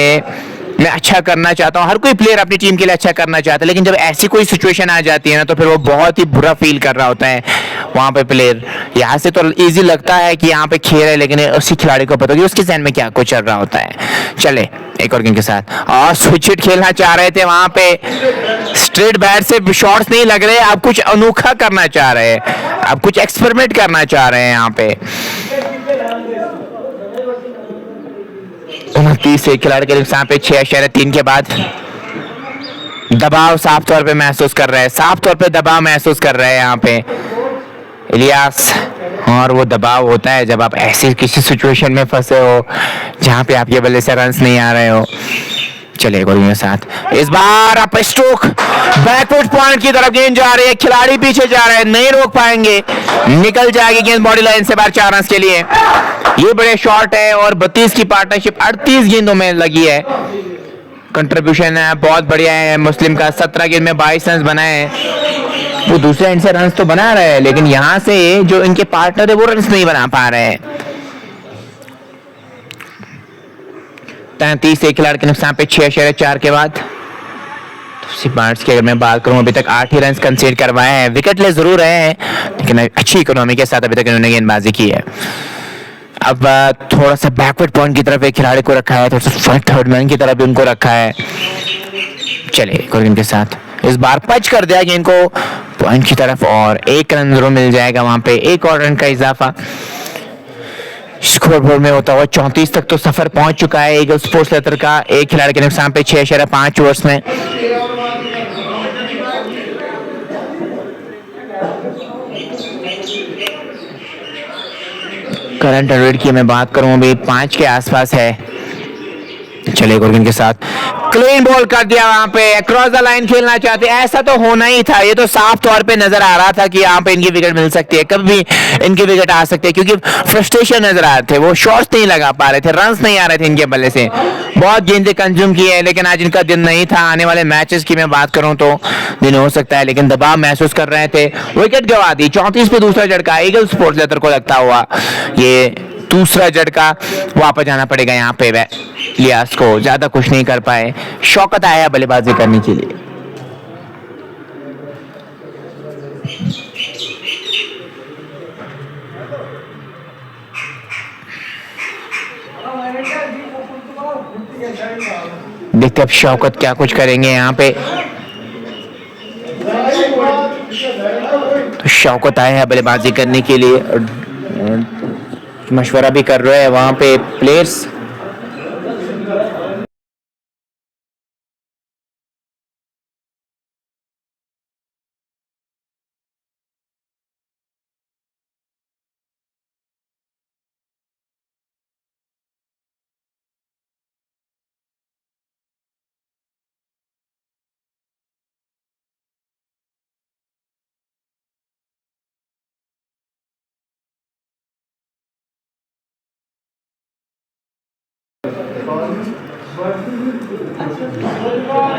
मैं अच्छा करना चाहता हूँ, हर कोई प्लेयर अपनी टीम के लिए अच्छा करना चाहता है, लेकिन जब ऐसी कोई सिचुएशन आ जाती है ना, तो फिर वो बहुत ही बुरा फील कर रहा होता है वहां पे प्लेयर। यहाँ से तो इजी लगता है कि यहाँ पे खेल है, लेकिन उसी खिलाड़ी को पता होगी उसके जहन में क्या कुछ चल रहा होता है। चले एक और गेंद के साथ, और स्विच हिट खेलना चाह रहे थे वहां पे। स्ट्रेट बैट से शॉट्स नहीं लग रहे, आप कुछ अनोखा करना चाह रहे हैं, आप कुछ एक्सपेरिमेंट करना चाह रहे हैं यहाँ पे। 29 एक खिलाड़ी के नुकसान पे 6.3 के बाद दबाव साफ तौर पे महसूस कर रहे हैं, साफ तौर पे दबाव महसूस कर रहे हैं यहाँ पे इलियास। और वो दबाव होता है जब आप ऐसी किसी सिचुएशन में फंसे हो जहां पे आपके बल्ले से रन्स नहीं आ रहे हो। चलिए एक और गेंद साथ, इस बार आप स्ट्रोक बैकवर्ड पॉइंट की तरफ गेंद जा रही है, खिलाड़ी पीछे जा रहे हैं, नहीं रोक पाएंगे, निकल जाएगी गेंद बॉडी लाइन से बाहर 4 रन के लिए। ये बड़े शॉट है और 32 की पार्टनरशिप 38 गेंदों में लगी है। कंट्रीब्यूशन है बहुत बढ़िया है मुस्लिम का। 17 गेंद में 22 रन बनाए हैं। वो दूसरे एंड से रन तो बना रहे हैं, लेकिन यहां से जो इनके पार्टनर है वो रन नहीं बना पा रहे हैं। 33 एक खिलाड़ी के नुकसान पे 6.4 के बाद बार्स की अगर मैं बात करूं, अभी तक 8 ही रन कंसीड करवाए हैं। विकेट ले जरूर रहे हैं, लेकिन अच्छी इकोनॉमी के साथ अभी तक इन्होंने गेंदबाजी की है। अब थोड़ा सा बैकवर्ड पॉइंट की तरफ एक खिलाड़ी को रखा है, थोड़ा सा फ्रंट थर्ड मैन की तरफ भी उनको रखा है। चलिए एक और गेंद के साथ, इस बार पंच कर दिया गेंद को पॉइंट की तरफ और 1 रन जरूर मिल जाएगा वहां पे, 1 और रन का इजाफा। स्कोरबोर्ड में होता हुआ 34 तक तो सफर पहुंच चुका है ईगल स्पोर्ट्स लेदर का। एक खिलाड़ी के नुकसान पे 6.5 ओवर्स में। करंट रन रेट की मैं बात करूं अभी 5 के आसपास है। चले गोर्गिन के साथ क्लीन बॉल कर दिया वहां पे, क्रॉस द लाइन खेलना चाहते, ऐसा तो होना ही था। ये तो साफ तौर पे नजर आ रहा था कि यहाँ पे इनकी विकेट मिल सकती है, कभी भी इनकी विकेट आ सकती है, क्योंकि फ्रस्ट्रेशन नजर आ रहे थे, वो शॉट्स नहीं लगा पा रहे थे, रन्स नहीं आ रहे थे इनके बल्ले से। बहुत गेंदें कंज्यूम की है, लेकिन आज इनका दिन नहीं था। आने वाले मैचेस की मैं बात करूं तो दिन हो सकता है, लेकिन दबाव महसूस कर रहे थे। विकेट गवा दी, 34 पे दूसरा झटका ईगल स्पोर्ट्स लेदर को लगता हुआ। ये दूसरा झटका, वापस जाना पड़ेगा यहाँ पे इलियास को, ज्यादा कुछ नहीं कर पाए। शौकत आया बल्लेबाजी करने के लिए। देखते अब शौकत क्या कुछ करेंगे यहाँ पे। तो शौकत आए हैं बल्लेबाजी करने के लिए, मशवरा भी कर रहे हैं वहां पे प्लेयर्स।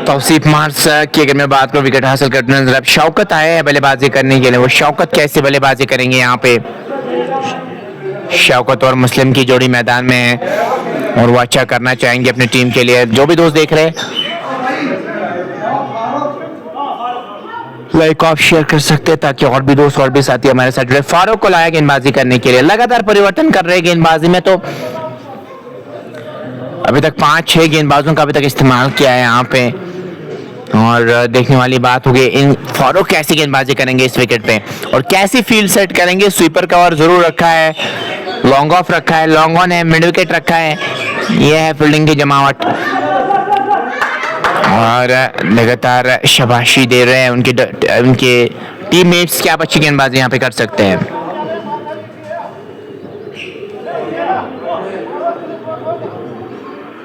तौसीफ मार्स की अगर मैं बात करूं, विकेट हासिल करने नजर शौकत आए हैं बल्लेबाजी करने के लिए। वो शौकत कैसे बल्लेबाजी करेंगे यहाँ पे, शौकत और मुस्लिम की जोड़ी मैदान में है और वो अच्छा करना चाहेंगे अपनी टीम के लिए। जो भी दोस्त देख रहे हैं लाइक आप शेयर कर सकते हैं ताकि और भी दोस्त और भी साथी हमारे साथ जुड़े। फारूक को लाया गेंदबाजी करने के लिए, लगातार परिवर्तन कर रहे हैं गेंदबाजी में। तो अभी तक 5-6 गेंदबाजों का अभी तक इस्तेमाल किया है यहाँ पे और देखने वाली बात होगी इन फारूक कैसी गेंदबाजी करेंगे इस विकेट पे और कैसी फील्ड सेट करेंगे। स्वीपर कवर जरूर रखा है, लॉन्ग ऑफ रखा है, लॉन्ग ऑन है, मिड विकेट रखा है। यह है फील्डिंग की जमावट और लगातार शाबाशी दे रहे हैं उनके टीममेट्स। क्या अच्छी गेंदबाजी यहाँ पे कर सकते हैं।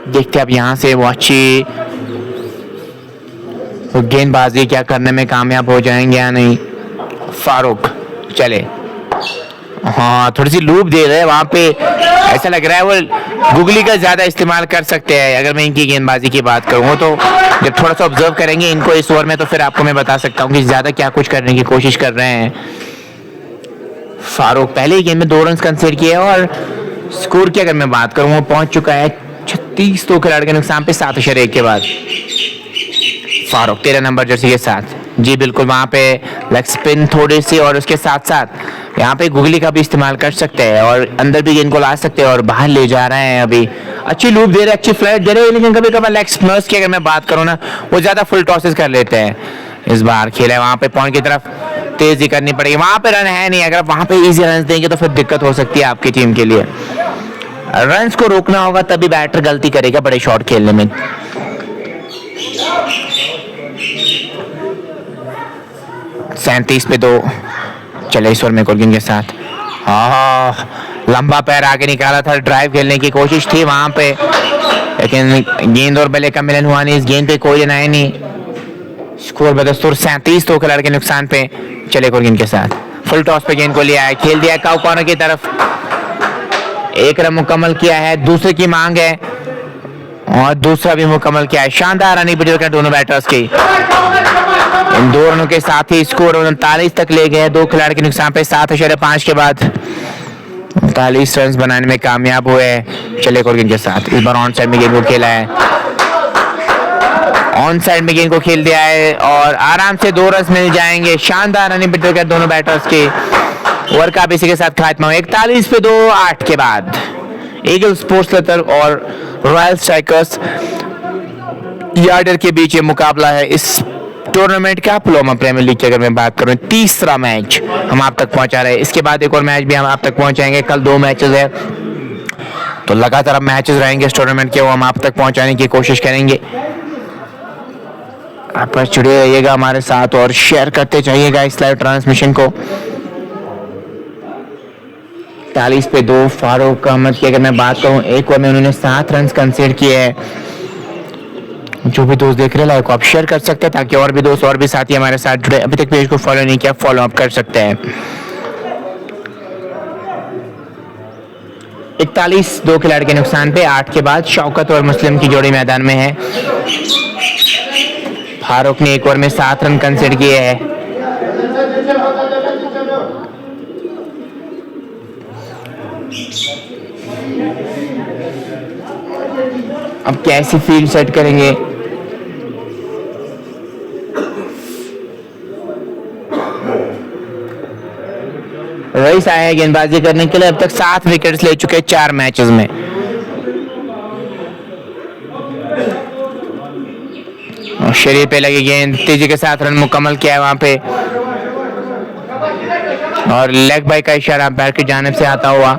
देखते हैं अब यहाँ से वो अच्छी गेंदबाजी क्या करने में कामयाब हो जाएंगे या नहीं। फारूक चले, हाँ थोड़ी सी लूप दे रहे हैं वहां पे, ऐसा लग रहा है वो गुगली का ज्यादा इस्तेमाल कर सकते हैं। अगर मैं इनकी गेंदबाजी की बात करूँ तो जब थोड़ा सा ऑब्जर्व करेंगे इनको इस ओवर में तो फिर आपको मैं बता सकता हूँ कि ज्यादा क्या कुछ करने की कोशिश कर रहे हैं। फारूक पहले ही गेम में 2 रन कंसीडर किए और स्कोर की अगर मैं बात करूँ वो पहुंच चुका है 36। तो खिलाड़ी के नुकसान पे 7/1 के बाद फारूक 13 नंबर जर्सी के साथ। जी बिल्कुल, वहां पे लेग स्पिन थोड़ी सी और उसके साथ साथ यहाँ पे गुगली का भी इस्तेमाल कर सकते हैं और अंदर भी गेंद को ला सकते हैं और बाहर ले जा रहे हैं। अभी अच्छी लूप दे रहे हैं, अच्छी फ्लैट दे रहे हैं, लेकिन कभी कभी लेग स्पिनर्स की अगर मैं बात करूँ ना वो ज्यादा फुल टॉसेस कर लेते हैं। इस बार खेला है वहां पे पॉइंट की तरफ तेजी करनी पड़ेगी, वहां पे रन है नहीं। अगर वहां पे इजी रन देंगे तो फिर दिक्कत हो सकती है आपकी टीम के लिए। रन्स को रोकना होगा तभी बैटर गलती करेगा बड़े शॉट खेलने में। 37 पे 2 चले ईश्वर में कुर्गिन के साथ। हाँ लंबा पैर आगे निकाला था, ड्राइव खेलने की कोशिश थी वहां पे, लेकिन गेंद और बल्ले का मिलन हुआ नहीं। इस गेंद पे कोई रन आए नहीं। स्कोर बदस्तूर 37 तो खिलाड़ी के नुकसान पे चले कुर्गिन के साथ। फुल टॉस पे गेंद को लिया है, खेल दिया काउ कॉर्नर की तरफ। 1 रन मुकम्मल किया है, दूसरे की मांग है और दूसरा भी मुकम्मल किया है। शानदार रनिंग बिटवीन दोनों बैटर्स की। इन 2 रनों के साथ ही स्कोर 39 तक ले गए। 2 खिलाड़ी के नुकसान पे 7/5 के बाद 39 रन बनाने में कामयाब हुए चले कुर्गिन के साथ। इस बार ऑन साइड में गेंद को खेला है, ऑन साइड में गेंद को खेल दिया है और आराम से 2 रन मिल जाएंगे। शानदार रनिंग बिटवीन दोनों बैटर्स के। ओवर का इसी के साथ खात्मा 41 पे 2 8 के बाद। ईगल स्पोर्ट्स लेटर और रॉयल स्ट्राइकर्स यार्डर के बीच ये मुकाबला है इस टूर्नामेंट का पुलोमा प्रीमियर लीग की अगर मैं बात करूं। तीसरा मैच हम आप तक पहुंचा रहे हैं। इसके बाद एक और मैच भी हम आप तक पहुंचाएंगे। कल 2 मैचेस है तो लगातार अब मैचेस रहेंगे इस टूर्नामेंट के, वो हम आप तक पहुंचाने की कोशिश करेंगे। आप जुड़े रहिएगा हमारे साथ और शेयर करते जाइएगा इस लाइव ट्रांसमिशन को। 40 पे 2 फारूक अहमद की अगर मैं बात करूं, एक ओवर में उन्होंने 7 रन कंसीडर किए हैं। जो भी दोस्त देख रहे हैं लाइक आप शेयर कर सकते हैं ताकि और भी दोस्त और भी साथी हमारे साथ जुड़े। अभी तक पेज को फॉलो नहीं किया, फॉलो अप कर सकते हैं। 41 2 खिलाड़ी के नुकसान पे 8 के बाद शौकत और मुस्लिम की जोड़ी मैदान में है। फारूक ने एक ओवर में 7 रन कंसीडर किए हैं। अब कैसी फील्ड सेट करेंगे। रईस आए हैं गेंदबाजी करने के लिए। अब तक 7 विकेट्स ले चुके हैं 4 मैचेस में। और शरीर पे लगी गेंद, तेजी के साथ रन मुकम्मल किया है वहां पे और लेग बाई का इशारा अंपायर की जानिब से आता हुआ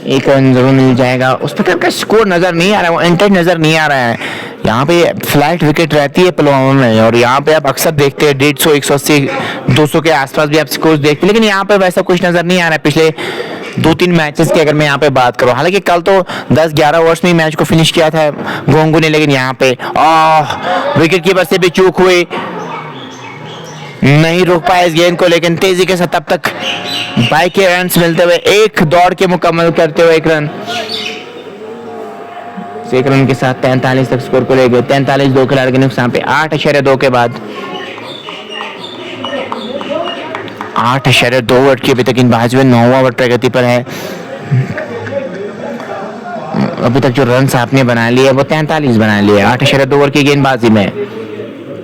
1 रन जरूर मिल जाएगा। उस प्रकार का स्कोर नजर नहीं आ रहा है, वो इंटेंट नजर नहीं आ रहा है। यहाँ पे फ्लैट विकेट रहती है पुलवामा में और यहाँ पे आप अक्सर देखते हैं 150 180 200 के आसपास भी आप स्कोर देखते हैं, लेकिन यहाँ पे वैसा कुछ नजर नहीं आ रहा है पिछले 2-3 मैचेस की अगर मैं यहाँ पे बात करूँ। हालांकि कल तो 10-11 ओवर्स में मैच को फिनिश किया था गोंगू ने, लेकिन यहाँ पे विकेट कीपर से भी चूक हुई, नहीं रोक पाया इस गेंद को। लेकिन तेजी के साथ तब तक 22 रन मिलते हुए, एक दौड़ के मुकम्मल करते हुए 1 रन के साथ 43 तक स्कोर को ले गए। 43 2 खिलाड़ी के नुकसान पे 8/2 के बाद 8.2 ओवर की अभी तक गेंदबाजी में 9वां ओवर प्रगति पर है। अभी तक जो रन आपने बना लिए वो 43 बना लिए 8.2 ओवर की गेंदबाजी में।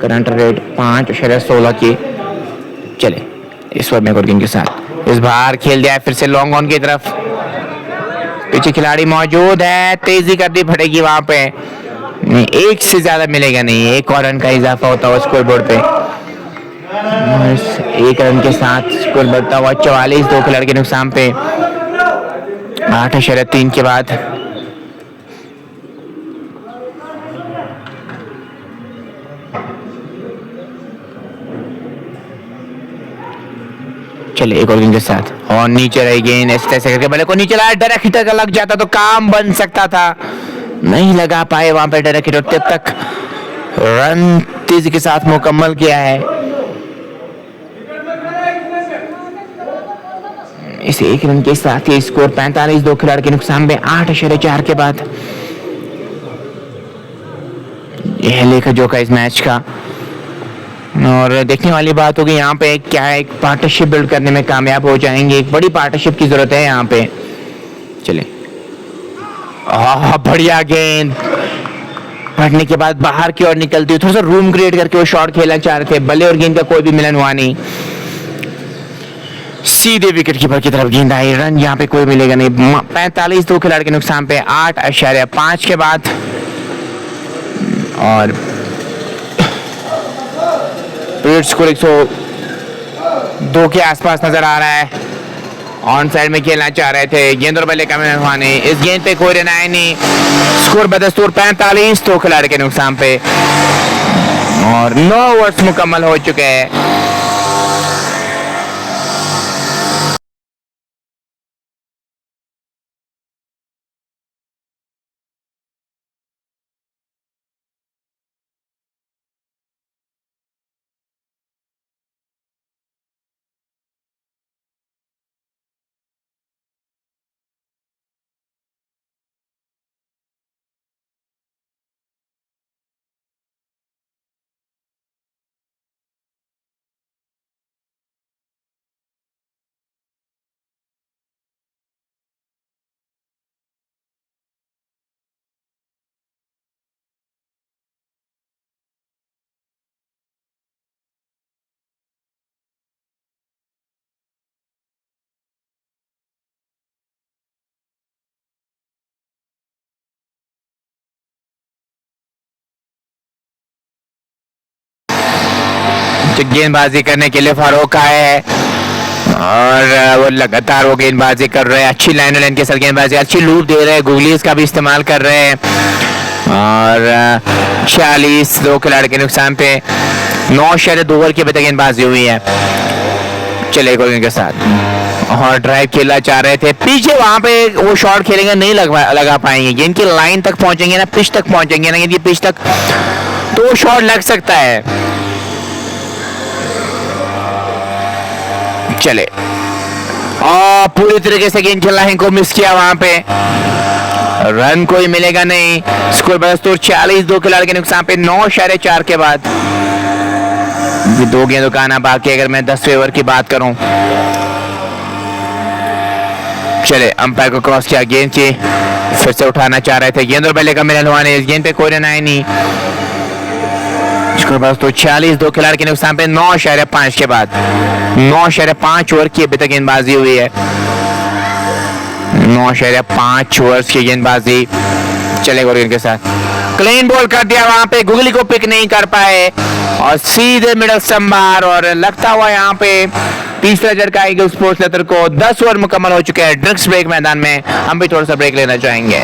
करंट रेट 5.16 की। चले इस ओवर में एक और गेंद के साथ इस बार खेल दिया है फिर से लॉन्ग ऑन की तरफ। पीछे खिलाड़ी मौजूद है, तेजी करनी पड़ेगी वहां पे। नहीं, एक से ज्यादा मिलेगा नहीं, एक और रन का इजाफा होता हुआ स्कोर बोर्ड पे। एक रन के साथ स्कोर बढ़ता हुआ 44, 2 खिलाड़ी के नुकसान पे। 8.3 के बाद चले एक और गेंद के साथ और नीचे रही गेंद इस तरह से करके बल्ले को नीचे लाया। डायरेक्ट हिटर का लग जाता तो काम बन सकता था, नहीं लगा पाए वहां पे डायरेक्ट हिटर। तब तक रन तेजी के साथ मुकम्मल किया है। इस एक रन के साथ ही स्कोर 45, 2 खिलाड़ी के नुकसान में। 8.4 के बाद यह लेकर जो का इस मैच का। और देखने वाली बात होगी यहाँ पे क्या एक पार्टनरशिप बिल्ड करने में कामयाब हो जाएंगे। एक बड़ी पार्टनरशिप की जरूरत है यहाँ पे। चले बढ़िया गेंद पड़ने के बाद बाहर की ओर निकलती हुई थोड़ा सा रूम क्रिएट करके वो शॉट खेलना चाह रहे थे। बल्ले और गेंद का कोई भी मिलन हुआ नहीं, सीधे विकेट कीपर की तरफ गेंद आई। रन यहाँ पे कोई मिलेगा नहीं। 45, 2 खिलाड़ी के नुकसान पे। 8.5 के बाद और स्कोर 102 के आसपास नजर आ रहा है। ऑन साइड में खेलना चाह रहे थे, गेंद और बल्ले का मिलन नहीं। इस गेंद पे कोई रन आया नहीं। स्कोर बदस्तूर 45, 2 खिलाड़ी के नुकसान पे और 9 ओवर्स मुकम्मल हो चुके हैं। गेंदबाजी करने के लिए फारूक आए हैं और वो लगातार वो गेंदबाजी कर रहे हैं। अच्छी लाइन लाइन के साथ गेंदबाजी, अच्छी लूप दे रहे हैं। गूगलीज का भी इस्तेमाल कर रहे हैं और 46, 2 खिलाड़ी के नुकसान पे। 9.2 ओवर की अभी तक गेंदबाजी हुई है। चले गोल के साथ और ड्राइव खेलना चाह रहे थे। पीछे वहां पे वो शॉट खेलेंगे, नहीं लगा पाएंगे। गेंद की लाइन तक पहुंचेंगे ना, पिच तक पहुंचेंगे ना, गेंद की पिच तक तो वो शॉट लग सकता है। चले पूरी तरीके से गेंद खेलना है को मिस किया वहां पे। रन कोई मिलेगा नहीं। स्कोर बदस्तूर 46, 2 खिलाड़ी के नुकसान पे। 9.4 के बाद 2 गेंदों का आना बाकी। अगर मैं 10वें ओवर की बात करूं, चले अंपायर को क्रॉस किया, गेंद की फिर से उठाना चाह रहे थे। गेंद और बल्ले का मिलन हुआ नहीं। इस गेंद पे कोई रन आया नहीं। स्कोर बस तो 46, 2 खिलाड़ी के नुकसान पे। 9.5 के बाद 9.5 ओवर की अभी तक गेंदबाजी हुई है। 9.5 ओवर की गेंदबाजी। चलेगा गेंद के साथ क्लीन बॉल कर दिया, वहां पे गुगली को पिक नहीं कर पाए और सीधे मिडल स्टंप बाहर। और लगता हुआ यहाँ पे तीसरा झटका ईगल स्पोर्ट्स लेदर को। 10 ओवर मुकम्मल हो चुके हैं ड्रिंक्स ब्रेक मैदान में। हम भी थोड़ा सा ब्रेक लेना चाहेंगे।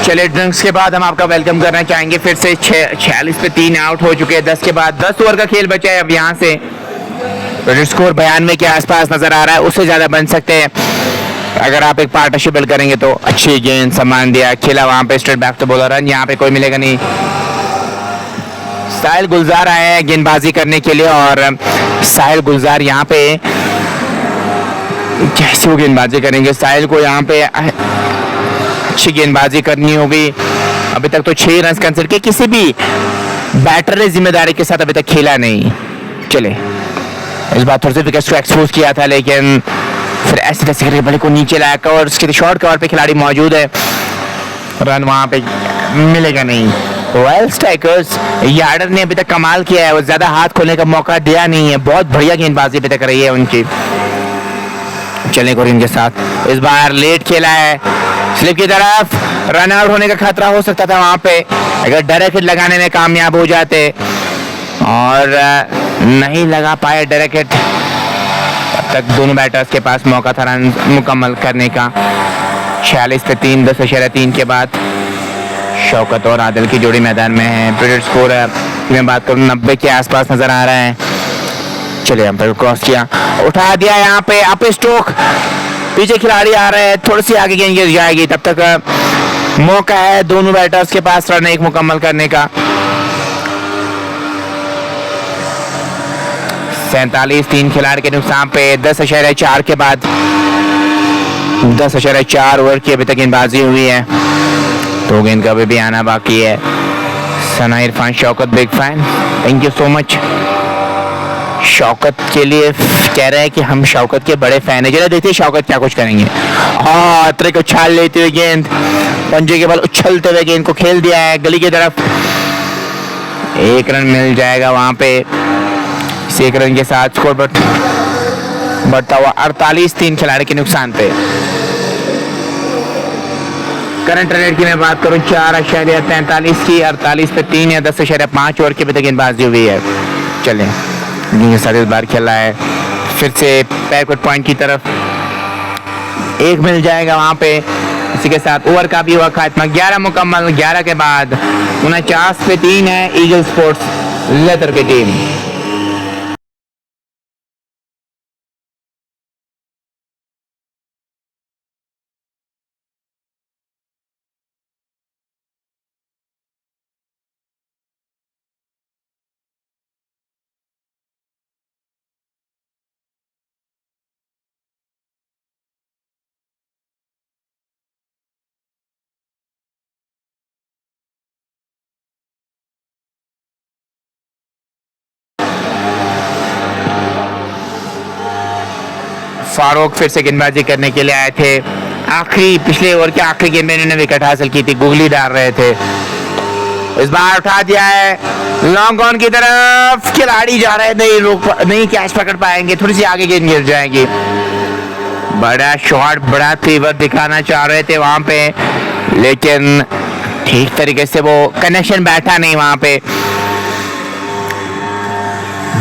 चलिए ड्रिंक्स के बाद हम आपका वेलकम करना चाहेंगे फिर से 46 पे 3 आउट हो चुके हैं 10 के बाद 10 ओवर का खेल बचा है अब यहाँ से स्कोर 92 के आसपास नजर आ रहा है उससे ज़्यादा बन सकते हैं अगर आप एक पार्टनरशिप बिल्ड करेंगे तो अच्छी गेंद सम्मान दिया खेला वहाँ पे straight back to bowler run यहाँ पे कोई मिलेगा नहीं साहिल गुलजार आए हैं गेंदबाजी करने के लिए और साहिल गुलजार यहाँ पे कैसे वो गेंदबाजी करेंगे साहिल को यहाँ पे अच्छी गेंदबाजी करनी होगी अभी तक तो 6 रन कंसिडर किए किसी भी बैटर ने जिम्मेदारी के साथ अभी तक खेला नहीं चले इस बार थोड़ी सी विकेट को एक्सपोज किया था लेकिन फिर ऐसे तैसे करके बल्ले को नीचे लाया कवर उसके शॉर्ट कवर पे खिलाड़ी मौजूद है रन वहां पे मिलेगा नहीं रॉयल स्ट्राइकर्स यार्डर ने अभी तक कमाल किया है वो ज्यादा हाथ खोलने का मौका दिया नहीं है बहुत बढ़िया गेंदबाजी अभी तक रही है उनकी चले कोरिन के साथ इस बार लेट खेला है स्लिप की तरफ रन आउट होने का खतरा हो सकता था वहां पे अगर डायरेक्ट हिट लगाने में कामयाब हो जाते और नहीं लगा पाए डायरेक्ट हिट तब तक दोनों बैटर्स के पास मौका था रन मुकम्मल करने का 46 पे 3 10.3 के बाद शौकत और आदिल की जोड़ी मैदान में है प्रीडिक्ट स्कोर मैं बात करूं 90 के आसपास नजर आ रहा है चलिए अंपायर क्रॉस किया उठा दिया यहाँ पे अप स्ट्रोक पीछे खिलाड़ी आ रहे हैं थोड़ी सी आगे गेंद गिर जाएगी तब तक मौका है दोनों बैटर्स के पास रन एक मुकम्मल करने का 47 3 खिलाड़ी के नुकसान पे 10.4 के बाद 10.4 ओवर की अभी तक गेंदबाजी हुई है 2 गेंद का अभी भी आना बाकी है Sana Irfan Shaukat big fan thank you so much Shaukat के लिए कह रहे हैं कि हम शौकत के बड़े फैन हैं जरा देखते हैं शौकत क्या कुछ करेंगे अतरे को उछाल लेते हुए गेंद पंजे के बल उछलते हुए गेंद को खेल दिया है गली की तरफ 1 रन मिल जाएगा वहां पे 1 रन के साथ स्कोर बढ़ता हुआ 48 3 खिलाड़ी के नुकसान पे करंट रन रेट की मैं बात करूं 4.43 की 48 पे 3 या 10.5 ओवर की अभी तक गेंदबाजी हुई है चलें साथ इस बार खेला है फिर से बैकवर्ड पॉइंट की तरफ 1 मिल जाएगा वहां पे इसी के साथ ओवर का भी हुआ खात्मा 11 मुकम्मल 11 के बाद 49 पे 3 है ईगल स्पोर्ट्स लेदर की टीम फारूक फिर से गेंदबाजी करने के लिए आए थे आखिरी पिछले ओवर के आखिरी गेंद में इन्होंने विकेट हासिल की थी गुगली डाल रहे थे इस बार उठा दिया है लॉन्ग ऑन की तरफ खिलाड़ी जा रहे हैं नहीं कैच पकड़ पाएंगे थोड़ी सी आगे गेंद गिर जाएगी बड़ा शॉट बड़ा तीव्र दिखाना चाह रहे थे वहां पे लेकिन ठीक तरीके से वो कनेक्शन बैठा नहीं वहां पे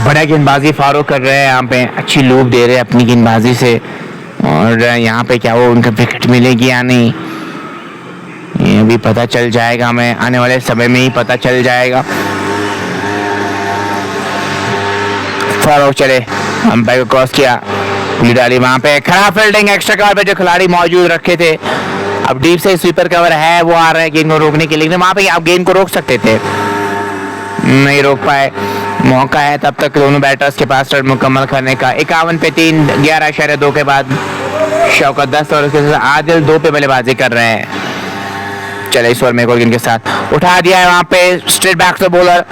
बड़ा गेंदबाजी फारूक कर रहे हैं यहाँ पे अच्छी लूप दे रहे हैं अपनी गेंदबाजी से और यहाँ पे क्या वो उनका विकेट मिलेगी या नहीं ये भी पता चल जाएगा हमें आने वाले समय में ही पता चल जाएगा फारूक चले अंपायर को क्रॉस किया पुली डाली वहां पे खराब फील्डिंग एक्स्ट्रा कवर पे जो खिलाड़ी मौजूद रखे थे अब डीप से स्वीपर कवर है वो आ रहा है गेंद को रोकने के लिए वहां पे आप गेंद को रोक सकते थे नहीं रोक पाए मौका है तब तक दोनों बैटर्स के पास रन मुकम्मल करने का 51 पे 3 11.2 के बाद शौकत 10 और उसके साथ आदिल 2 पे बल्लेबाजी कर रहे हैं चले इस ओवर में एक के साथ उठा दिया है वहां पे स्ट्रेट बैक से बॉलर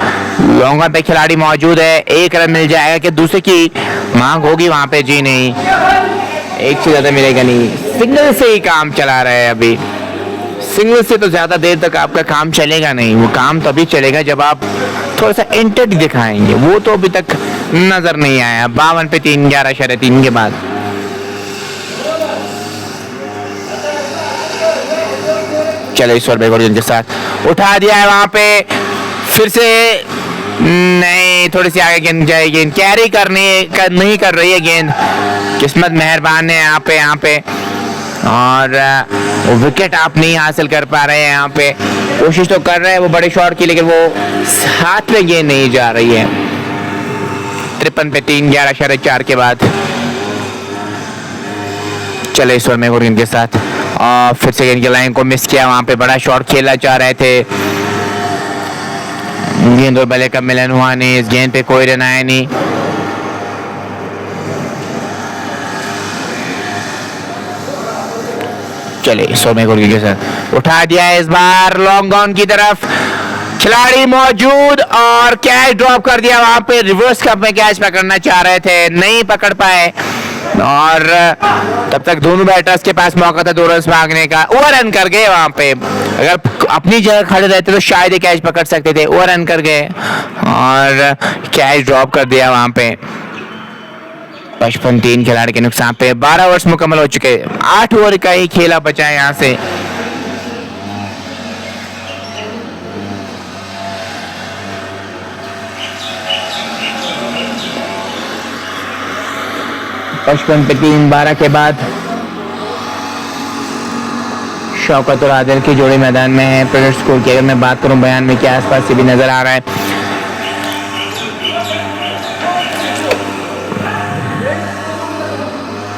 लॉन्ग ऑन पे खिलाड़ी मौजूद है 1 रन मिल जाएगा कि दूसरे की मांग होगी वहां पे जी नहीं 1 से ज्यादा मिलेगा नहीं सिंगल से ही काम चला रहे हैं अभी सिंगल से तो ज्यादा देर तक आपका काम चलेगा नहीं वो काम तभी चलेगा जब आप थोड़ा सा इंटेंट दिखाएंगे वो तो अभी तक नजर नहीं आया 52 पे 3 11.3 के बाद चलो इस ओवर में के साथ उठा दिया है वहां पे फिर से नहीं थोड़ी सी आगे गेंद जाएगी गेंद कैरी नहीं कर रही है गेंद किस्मत मेहरबान है यहाँ पे और वो विकेट आप नहीं हासिल कर पा रहे हैं। यहाँ पे कोशिश तो कर रहे हैं वो बड़े शॉट की, लेकिन वो हाथ में गेंद नहीं जा रही है। 53 पे 3, 11/4 के बाद चले इस ओवर में गुरगेन के साथ, और फिर से गेंद की लाइन को मिस किया। वहां पे बड़ा शॉट खेला जा रहे थे, गेंद और बल्ले का मिलन हुआ नहीं, इस गेंद पे कोई रन आया नहीं। चले इस ओवर में गुरगेन के साथ उठा दिया है, इस बार लॉन्ग ऑन की तरफ खिलाड़ी मौजूद और कैच ड्रॉप कर दिया। वहां पे रिवर्स कप में कैच पकड़ना चाह रहे थे, नहीं पकड़ पाए, और तब तक दोनों बैटर्स के पास मौका था 2 रन भागने का। ओवर रन कर गए वहां पे, अगर अपनी जगह खड़े रहते तो शायद ये कैच पकड़ सकते थे। ओवर रन कर गए और कैच ड्रॉप कर दिया वहां पे। 55 खिलाड़ी के नुकसान पे 12 ओवर्स मुकम्मल हो चुके, 8 ओवर का ही खेला बचा है यहाँ से। पचपन पे 3, 12 के बाद शौकत और आदिल की जोड़ी मैदान में है। प्रेशर स्कोर की अगर मैं बात करूं बयान में, क्या आसपास से भी नजर आ रहा है।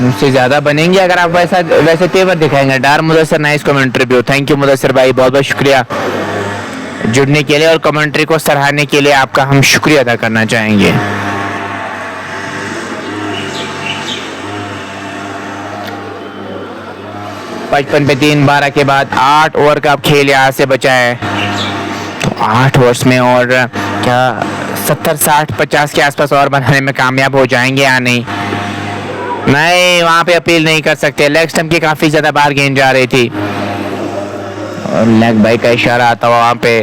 मुझसे ज्यादा बनेंगे अगर आप वैसे तेवर दिखाएंगे। Dar Mudassir, nice commentary view, thank you Mudassir भाई, बहुत बहुत शुक्रिया जुड़ने के लिए और कमेंट्री को सराहने के लिए आपका हम शुक्रिया अदा करना चाहेंगे। पचपन पे 3, 12 के बाद 8 ओवर का खेल यहाँ से बचा है। तो 8 ओवर्स में और क्या 70, 60, 50 के आसपास और बनाने में कामयाब हो जाएंगे या नहीं? नहीं, वहां पे अपील नहीं कर सकते। लेग स्टंप की काफी ज्यादा बाहर गेंद जा रही थी और लेग बाई का इशारा आता हुआ वहां पे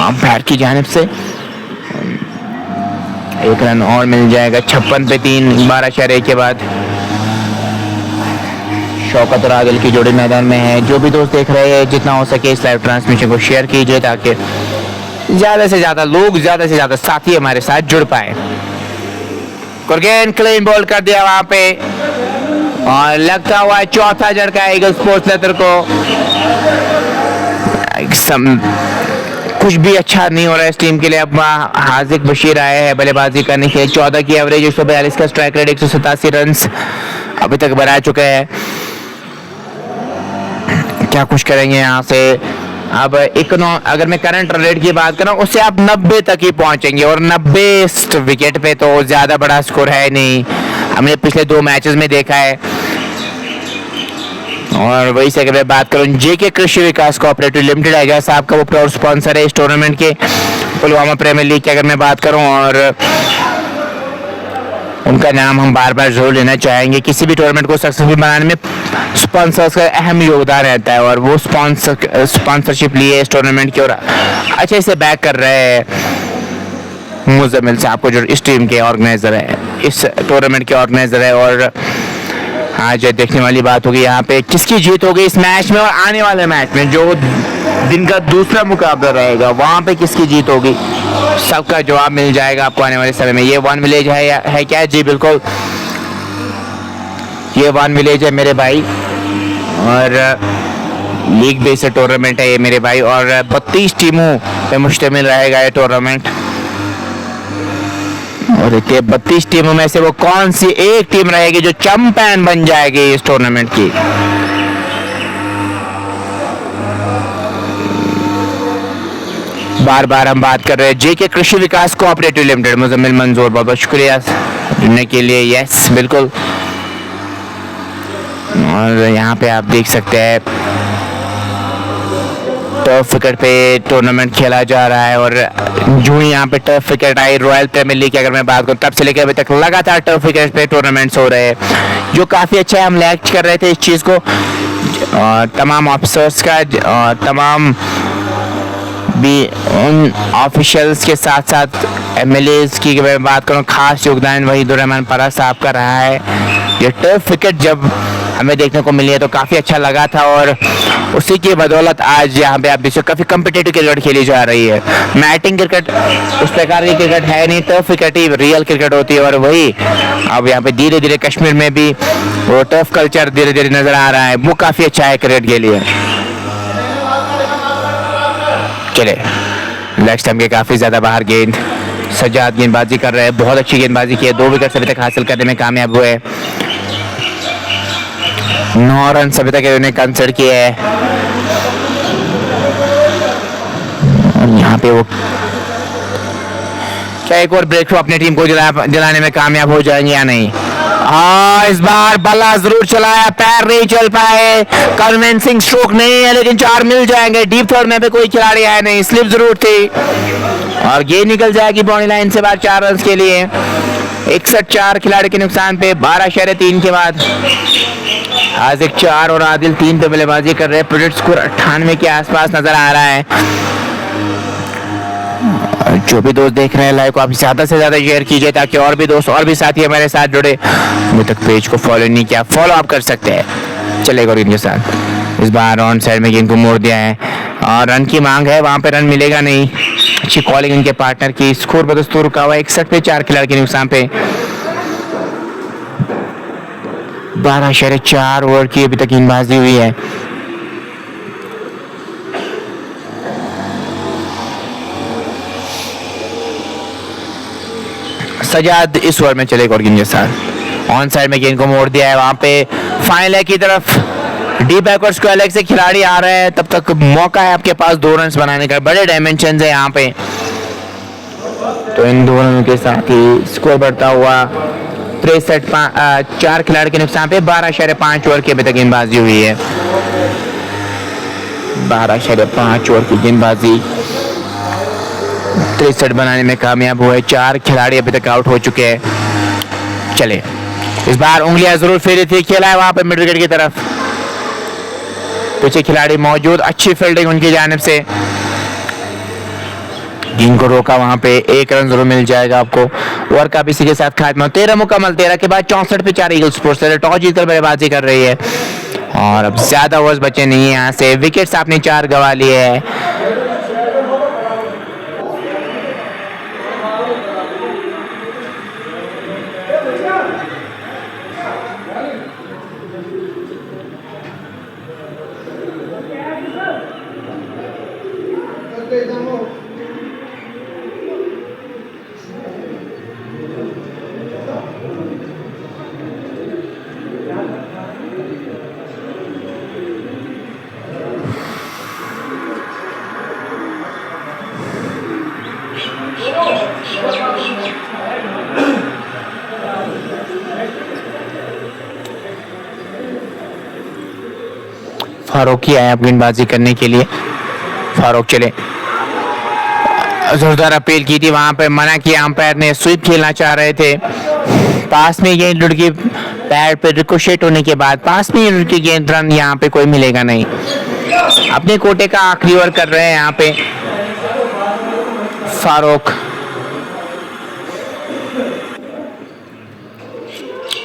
अंपायर की जानिब से 1 रन और मिल जाएगा। 56 पे 3, 12/1 के बाद शौकत और आदिल की जोड़ी मैदान में है। जो भी दोस्त देख रहे हैं, जितना हो सके इस लाइव ट्रांसमिशन को शेयर कीजिए ताकि ज्यादा से ज्यादा लोग, ज्यादा से ज्यादा साथी हमारे साथ जुड़ पाए। गुरगेन क्लीन बॉल कर दिया वहां पे और लगता हुआ है चौथा झटका ईगल स्पोर्ट्स लेदर को। कुछ भी अच्छा नहीं हो रहा है इस टीम के लिए। अब हाजिक बशीर आए हैं बल्लेबाजी करने के लिए। 14 की एवरेज, 142 का स्ट्राइक रेट, 187 रन अभी तक बना चुके हैं। क्या कुछ करेंगे यहाँ से? अब अगर मैं करंट रन रेट की बात करूं, उससे आप 90 तक ही पहुंचेंगे और 90 विकेट पे तो ज्यादा बड़ा स्कोर है नहीं, हमने पिछले 2 मैचेस में देखा है। और वही से अगर मैं बात करूं, जेके कृषि विकास कोऑपरेटिव लिमिटेड एजाज साहब का वो प्राउड स्पॉन्सर है इस टूर्नामेंट के, पुलवामा प्रीमियर लीग के अगर मैं बात करूं, और उनका नाम हम बार बार जरूर लेना चाहेंगे। किसी भी टूर्नामेंट को सक्सेसफुल बनाने में स्पॉन्सर्स का अहम योगदान रहता है और वो स्पॉन्सरशिप लिए इस टूर्नामेंट की और अच्छे से बैक कर रहे हैं मुजम्मिल साहब को, जो इस टीम के ऑर्गेनाइजर है, इस टूर्नामेंट के ऑर्गेनाइजर है। और आज देखने वाली बात होगी यहाँ पे किसकी जीत होगी इस मैच में, और आने वाले मैच में जो दिन का दूसरा मुकाबला रहेगा वहां पे किसकी जीत होगी, सबका जवाब मिल जाएगा आपको आने वाले समय में। ये 1 विलेज है क्या? जी बिल्कुल, ये 1 विलेज है मेरे भाई, और लीग बेस्ड टूर्नामेंट है ये मेरे भाई, और 32 टीमों पे मुश्तमिल रहेगा ये टूर्नामेंट। और 32 टीमों में से वो कौन सी एक टीम रहेगी जो चैंपियन बन जाएगी इस टूर्नामेंट की? बार बार हम बात कर रहे हैं जेके कृषि विकास कोऑपरेटिव लिमिटेड, मुजम्मिल मंजूर, बहुत बहुत शुक्रिया जुड़ने के लिए। यस बिल्कुल, और यहाँ पे आप देख सकते हैं टर्फ विकेट पे टूर्नामेंट खेला जा रहा है, और जो ही यहाँ पे turf wicket I Royal Premier League की अगर मैं बात करूँ, तब से लेकर अभी तक लगातार टर्फ विकेट पे टूर्नामेंट्स हो रहे हैं, जो काफ़ी अच्छा है। हम लाइक कर रहे थे इस चीज़ को, तमाम ऑफिसर्स का, तमाम भी उन ऑफिशियल्स के साथ साथ एमएलएस की मैं बात करूँ, खास योगदान वहीदुर रहमान पारा साहब का रहा है। ये टर्फ विकेट जब हमें देखने को मिली है, तो काफ़ी अच्छा लगा था। और उसी की बदौलत आज यहाँ पे आप देखो काफ़ी कम्पिटेटिव क्रिकेट खेली जा रही है। मैटिंग क्रिकेट उस प्रकार की क्रिकेट है नहीं, टफ क्रिकेट ही रियल क्रिकेट होती है। और वही अब यहाँ पे धीरे धीरे कश्मीर में भी वो टफ कल्चर धीरे धीरे नजर आ रहा है, वो काफ़ी अच्छा है क्रिकेट के लिए। चले लेग स्टंप के काफ़ी ज़्यादा बाहर गेंद, सजाद गेंदबाजी कर रहे हैं, बहुत अच्छी गेंदबाजी की है, 2 विकेट अभी तक हासिल करने में कामयाब हुए। 9 रन अभी तक इन्होंने कंसिडर किए हैं। और यहाँ पे वो क्या एक और ब्रेक थ्रू अपनी टीम को दिलाने में कामयाब हो जाएंगे या नहीं? हाँ, इस बार बल्ला जरूर चलाया, पैर नहीं चल पाए, कन्विंसिंग स्ट्रोक नहीं है, लेकिन 4 मिल जाएंगे। डीप थर्ड में पे कोई खिलाड़ी आया नहीं, स्लिप जरूर थी और गेंद निकल जाएगी बाउंड्री लाइन से बाहर 4 रन के लिए। 61 खिलाड़ी के नुकसान पे 12.3 के बाद हाजिक 4 और आदिल 3 पे बल्लेबाजी कर रहे हैं। प्रोजेक्ट स्कोर 98 के आसपास नजर आ रहा है। जो भी दोस्त देख रहे हैं लाइव को आप ज्यादा से ज्यादा शेयर कीजिए, ताकि और भी दोस्त और भी साथी हमारे साथ जुड़े। अभी तक पेज को फॉलो नहीं किया, फॉलो आप कर सकते हैं। चलेगा इनके साथ इस बार ऑन साइड में गेंद को मोड़ दिया है और रन की मांग है, वहां पे रन मिलेगा नहीं। अच्छी कॉलिंग इनके पार्टनर की। स्कोर बदस्तूर रुका हुआ 61 पे 4 खिलाड़ी के नुकसान पे। 12.4 ओवर की अभी तक गेंदबाजी हुई है। सजाद इस ओवर में चलेगा और गेंद के साथ ऑन साइड में गेंद को मोड़ दिया है। वहां पे फाइनल लेग की तरफ डीप बैकवर्ड स्क्वायर लेग से खिलाड़ी आ रहे हैं, तब तक मौका है आपके पास 2 रन बनाने का। बड़े डायमेंशन है यहाँ पे, तो इन 2 रनों के साथ ही स्कोर बढ़ता हुआ 63 4 खिलाड़ी के नुकसान पे 12.5 ओवर की अभी तक गेंदबाजी हुई है। 12.5 ओवर की गेंदबाजी 63 बनाने में कामयाब हुए। 4 खिलाड़ी अभी तक आउट हो चुके हैं। चले इस बार उंगलियां जरूर फेरी थी, खेला है वहां पे मिड विकेट की तरफ। पीछे खिलाड़ी मौजूद, अच्छी फील्डिंग उनकी जानिब से। गेंद को रोका, वहां पे 1 रन जरूर मिल जाएगा आपको। ओवर का इसी के साथ खात्मा। 13 मुकम्मल, 13 के बाद 64 पे 4 ईगल स्पोर्ट्स टॉस जीतकर बल्लेबाजी कर रही है और अब ज्यादा ओवर्स बचे नहीं है। यहाँ से विकेट्स आपने 4 गंवा लिए है। फारूक ही आए अब गेंदबाजी करने के लिए। फारूक चले, जोरदार अपील की थी, वहां पे मना किया अंपायर ने। स्वीप खेलना चाह रहे थे, पास में गेंद लुढ़की, पैर पे रिकोशेट होने के बाद पास में लुढ़की गेंद, रन यहाँ पे कोई मिलेगा नहीं। अपने कोटे का आखिरी ओवर कर रहे हैं यहाँ पे फारूक।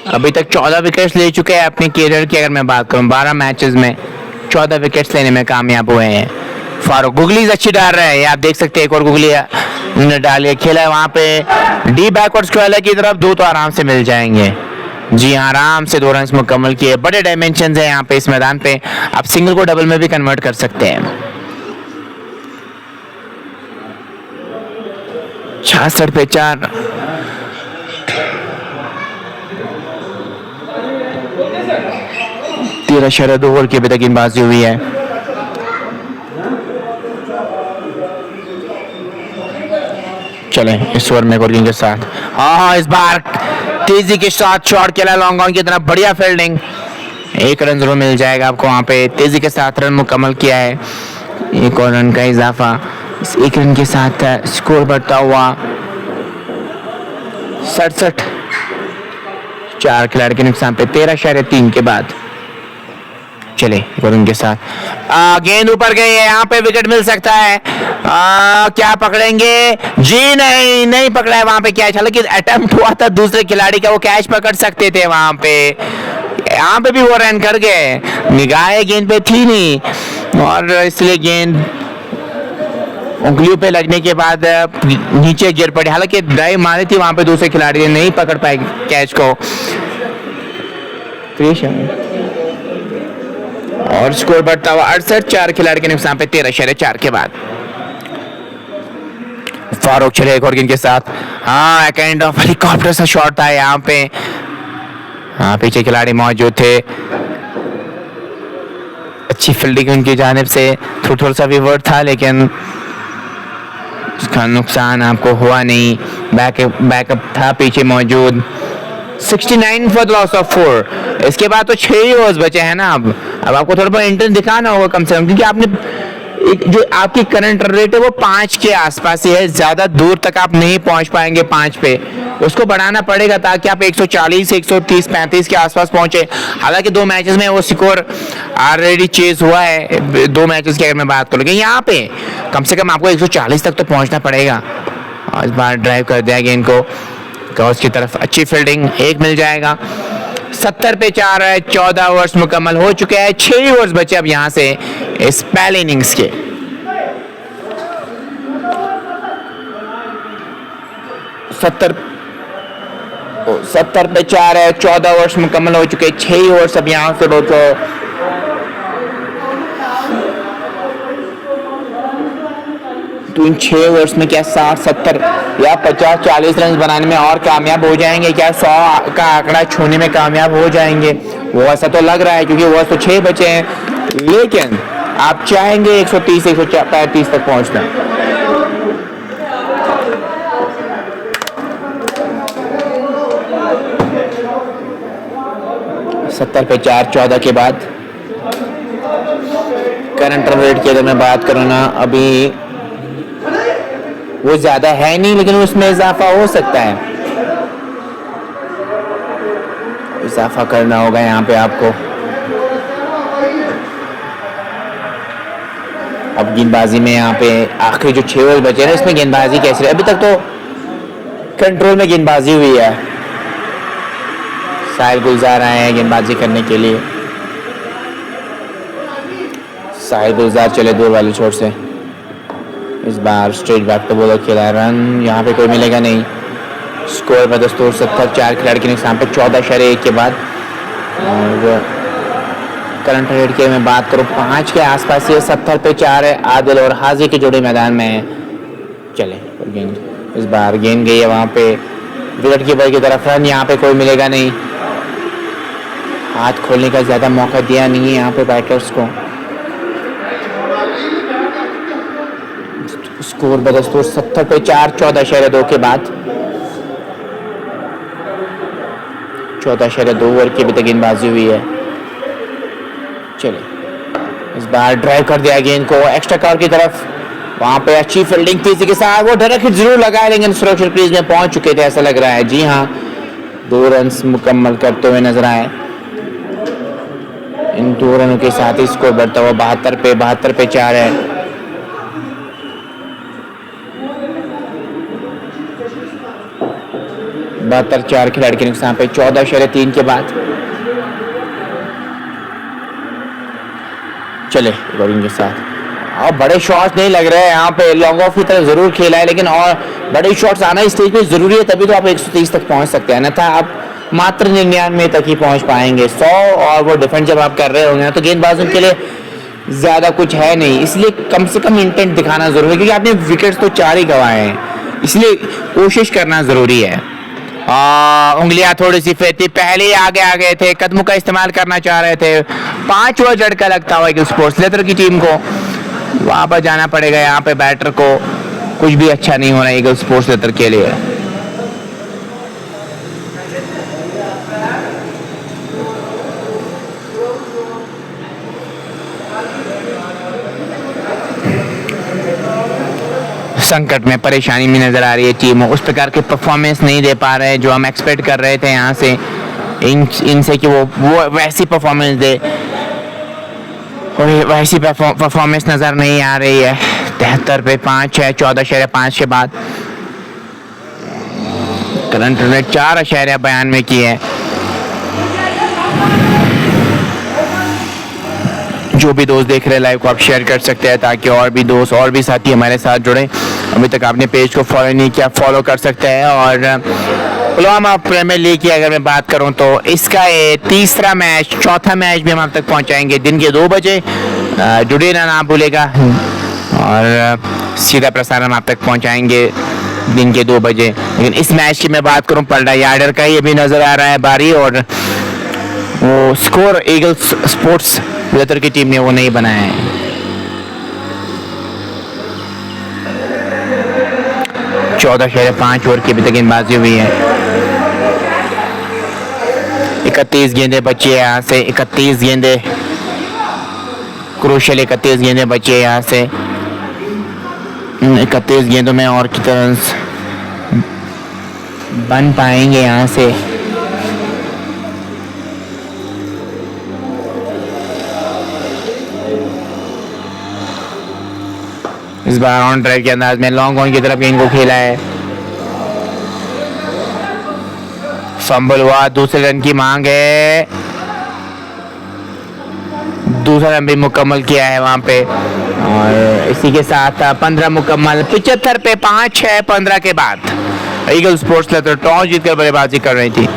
अभी तक 14 विकेट्स ले चुके हैं अपने कैरियर की। अगर मैं बात करूं 12 मैचेस में 14 विकेट्स लेने में कामयाब हुए हैं फारूक। गुगलीज अच्छी डाल रहे हैं, आप देख सकते हैं। एक और गुगली ने डाली, खेला है वहां पे डी बैकवर्ड स्क्वायर की तरफ। 2 तो आराम से मिल जाएंगे। जी हाँ, आराम से 2 रन मुकम्मल किए। बड़े डायमेंशन है यहाँ पे इस मैदान पे, आप सिंगल को डबल में भी कन्वर्ट कर सकते हैं। 66 पे 4। तेरह शरद ओवर की अभी तक गेंदबाजी हुई है। चले इस ओवर में गोलिंग के साथ, हाँ इस बार तेजी के साथ शॉट खेला लॉन्ग ऑन की तरफ। बढ़िया फील्डिंग, 1 रन जरूर मिल जाएगा आपको वहां पे। तेजी के साथ रन मुकम्मल किया है, 1 और रन का इजाफा। इस 1 रन के साथ स्कोर बढ़ता हुआ 67। 4 खिलाड़ी के नुकसान पे 13.3 के बाद। चले वरुण के साथ, गेंद ऊपर गई है, यहाँ पे विकेट मिल सकता है। क्या पकड़ेंगे? जी नहीं पकड़ा है वहां पे कैच। हालांकि अटेम्प्ट हुआ था दूसरे खिलाड़ी का, वो कैच पकड़ सकते थे वहां पे। यहाँ पे भी वो रन कर गए, निगाहें गेंद पे थी नहीं और इसलिए गेंद उंगलियों पे लगने के बाद नीचे गिर पड़ी। हालांकि ड्राइव मारी थी वहां पे, दूसरे खिलाड़ी ने नहीं पकड़ पाए कैच को। और स्कोर बढ़ता हुआ 68, 4 खिलाड़ी के नुकसान पे 13/4 के बाद। फारूक चले एक और गेंद के साथ। हाँ, काइंड ऑफ हेलीकॉप्टर सा शॉट था यहाँ पे। हाँ, पीछे खिलाड़ी मौजूद थे, अच्छी फील्डिंग उनकी जानिब से, थोड़ा सा विवर्ट था लेकिन उसका नुकसान आपको हुआ नहीं। बैकअप था पीछे मौजूद। 69 फॉर द लॉस ऑफ 4। इसके बाद तो 6 ही ओवर्स बचे हैं ना। अब आपको थोड़ा बहुत इंटरेस्ट दिखाना होगा कम से कम, क्योंकि आपने जो आपकी करंट रन रेट है वो 5 के आसपास ही है, ज्यादा दूर तक आप नहीं पहुंच पाएंगे 5 पे। उसको बढ़ाना पड़ेगा ताकि आप 140, 130, 35 के आसपास पहुंचे। हालांकि 2 मैचेस में वो स्कोर ऑलरेडी चेज हुआ है, 2 मैचेस की अगर मैं बात करूं, लेकिन यहाँ पे कम से कम आपको 140 तक तो पहुंचना पड़ेगा। और इस बार ड्राइव कर दिया गेंद को क्रॉस की तरफ, अच्छी फील्डिंग, 1 मिल जाएगा। 70/4 है, 14 ओवर्स मुकम्मल हो चुके हैं, 6 ओवर्स बचे अब यहाँ से इस पहले इनिंग्स के। सत्तर पे 4 है, 14 ओवर्स मुकम्मल हो चुके, 6 ओवर्स अब यहाँ से बचो। तो इन 6 ओवर्स में क्या 60, 70 या 50, 40 रन बनाने में और कामयाब हो जाएंगे क्या? 100 का आंकड़ा छूने में कामयाब हो जाएंगे? वो ऐसा तो लग रहा है, क्योंकि ओवर्स तो 6 बचे हैं, लेकिन आप चाहेंगे 130, 135 तक पहुंचना। सत्तर पे 4, 14 के बाद करंट रन रेट की अगर मैं बात करूँ ना, अभी वो ज्यादा है नहीं, लेकिन उसमें इजाफा हो सकता है। इजाफा करना होगा यहाँ पे आपको। अब गेंदबाजी में यहाँ पे आखिरी जो 6 ओवर बचे हैं इसमें गेंदबाजी कैसी रही? अभी तक तो कंट्रोल में गेंदबाजी हुई है। साहिल गुलजार आए हैं गेंदबाजी करने के लिए। साहिल गुलजार चले दूर वाले छोर से, इस बार स्ट्रेट बैक पे बॉलर खेला, रन यहाँ पे कोई मिलेगा नहीं। स्कोर बदस्तूर 70, 4 खिलाड़ी के नुकसान पे 14/1 के बाद। और करंट रेट की मैं बात करूँ 5 के आसपास, ये 70 पे 4 है। आदिल और हाजी के जोड़े मैदान में है। चले गेंद, इस बार गेंद गई है वहाँ पे विकेट कीपर की तरफ, रन यहाँ पे कोई मिलेगा नहीं। हाथ खोलने का ज्यादा मौका दिया नहीं है यहाँ पे बैटर्स को। स्कोर बदस्तूर 70 पे 4, 14/2 के बाद। 14/2 ओवर की अभी तक गेंदबाजी हुई है। चले इस बार ड्राइव कर दिया गेंद को एक्स्ट्रा कवर की तरफ, वहां पे अच्छी फील्डिंग थी, इसी के साथ वो डायरेक्ट हिट जरूर लगाए, लेकिन सुरक्षित क्रीज में पहुंच चुके थे ऐसा लग रहा है। जी हाँ, 2 रन मुकम्मल करते हुए नजर आए। इन 2 रनों के साथ ही स्कोर बढ़ता हुआ 72 पे 4 है। बहत्तर 4 खिलाड़ी के नुकसान पे 14/3 के बाद। चले बॉलिंग के साथ, और बड़े शॉट्स नहीं लग रहे हैं यहाँ पे। लॉन्ग ऑफ की तरफ जरूर खेला है, लेकिन और बड़े शॉट्स आना इस स्टेज पे जरूरी है, तभी तो आप 130 तक पहुंच सकते हैं, अन्यथा आप मात्र 99 तक ही पहुंच पाएंगे। 100 और वो डिफेंड जब आप कर रहे होंगे तो गेंदबाजों के लिए ज्यादा कुछ है नहीं, इसलिए कम से कम इंटेंट दिखाना जरूरी है, क्योंकि आपने विकेट्स तो 4 ही गंवाए हैं, इसलिए कोशिश करना जरूरी है। उंगलियां थोड़ी सी फेंकती, पहले आगे आ गए थे, कदमों का इस्तेमाल करना चाह रहे थे। 5 ओवर झटका लगता हुआ ईगल स्पोर्ट्स लेदर की टीम को वापस जाना पड़ेगा। यहाँ पे बैटर को कुछ भी अच्छा नहीं हो रहा ईगल स्पोर्ट्स लेदर के लिए। संकट में, परेशानी में नजर आ रही है टीम, उस प्रकार के परफॉर्मेंस नहीं दे पा रहे जो हम एक्सपेक्ट कर रहे थे यहाँ से इनसे कि वो वैसी परफॉर्मेंस दे, वैसी परफॉर्मेंस नजर नहीं आ रही है। 73 पे 5 है, 14/5 के बाद। करंट रेट 4/92 में की है। जो भी दोस्त देख रहे हैं लाइव को आप शेयर कर सकते हैं ताकि और भी दोस्त और भी साथी हमारे साथ जुड़ें। अभी तक आपने पेज को फॉलो नहीं किया, फॉलो कर सकते हैं। और पुलवामा प्रीमियर लीग की अगर मैं बात करूं तो इसका ये तीसरा मैच, चौथा मैच भी हम आप तक पहुंचाएंगे दिन के 2 बजे। जुड़े ना भूलेगा और सीधा प्रसारण हम आप तक पहुंचाएंगे दिन के 2 बजे। लेकिन इस मैच की मैं बात करूं, पलटा यार्डर का ये भी नज़र आ रहा है बारी, और वो स्कोर ईगल्स स्पोर्ट्स वेदर की टीम ने वो नहीं बनाया है। चौदह 5 ओवर की अभी तक गेंदबाजी हुई है। 31 गेंदें बची है यहाँ से, 31 गेंदें क्रूशियल, 31 गेंदें बची है यहाँ से। 31 गेंदों में और कितने रन्स बन पाएंगे यहाँ से? इस बार ऑन ड्राइव के अंदाज में लॉन्ग ऑन की तरफ गेंद को खेला है। फंबल हुआ, दूसरे रन की मांग है, दूसरा रन भी मुकम्मल किया है वहां पे। और इसी के साथ 15 मुकम्मल, 75 पे 5 है 15 के बाद। ईगल स्पोर्ट्स तो टॉस जीतकर बल्लेबाजी कर रही थी,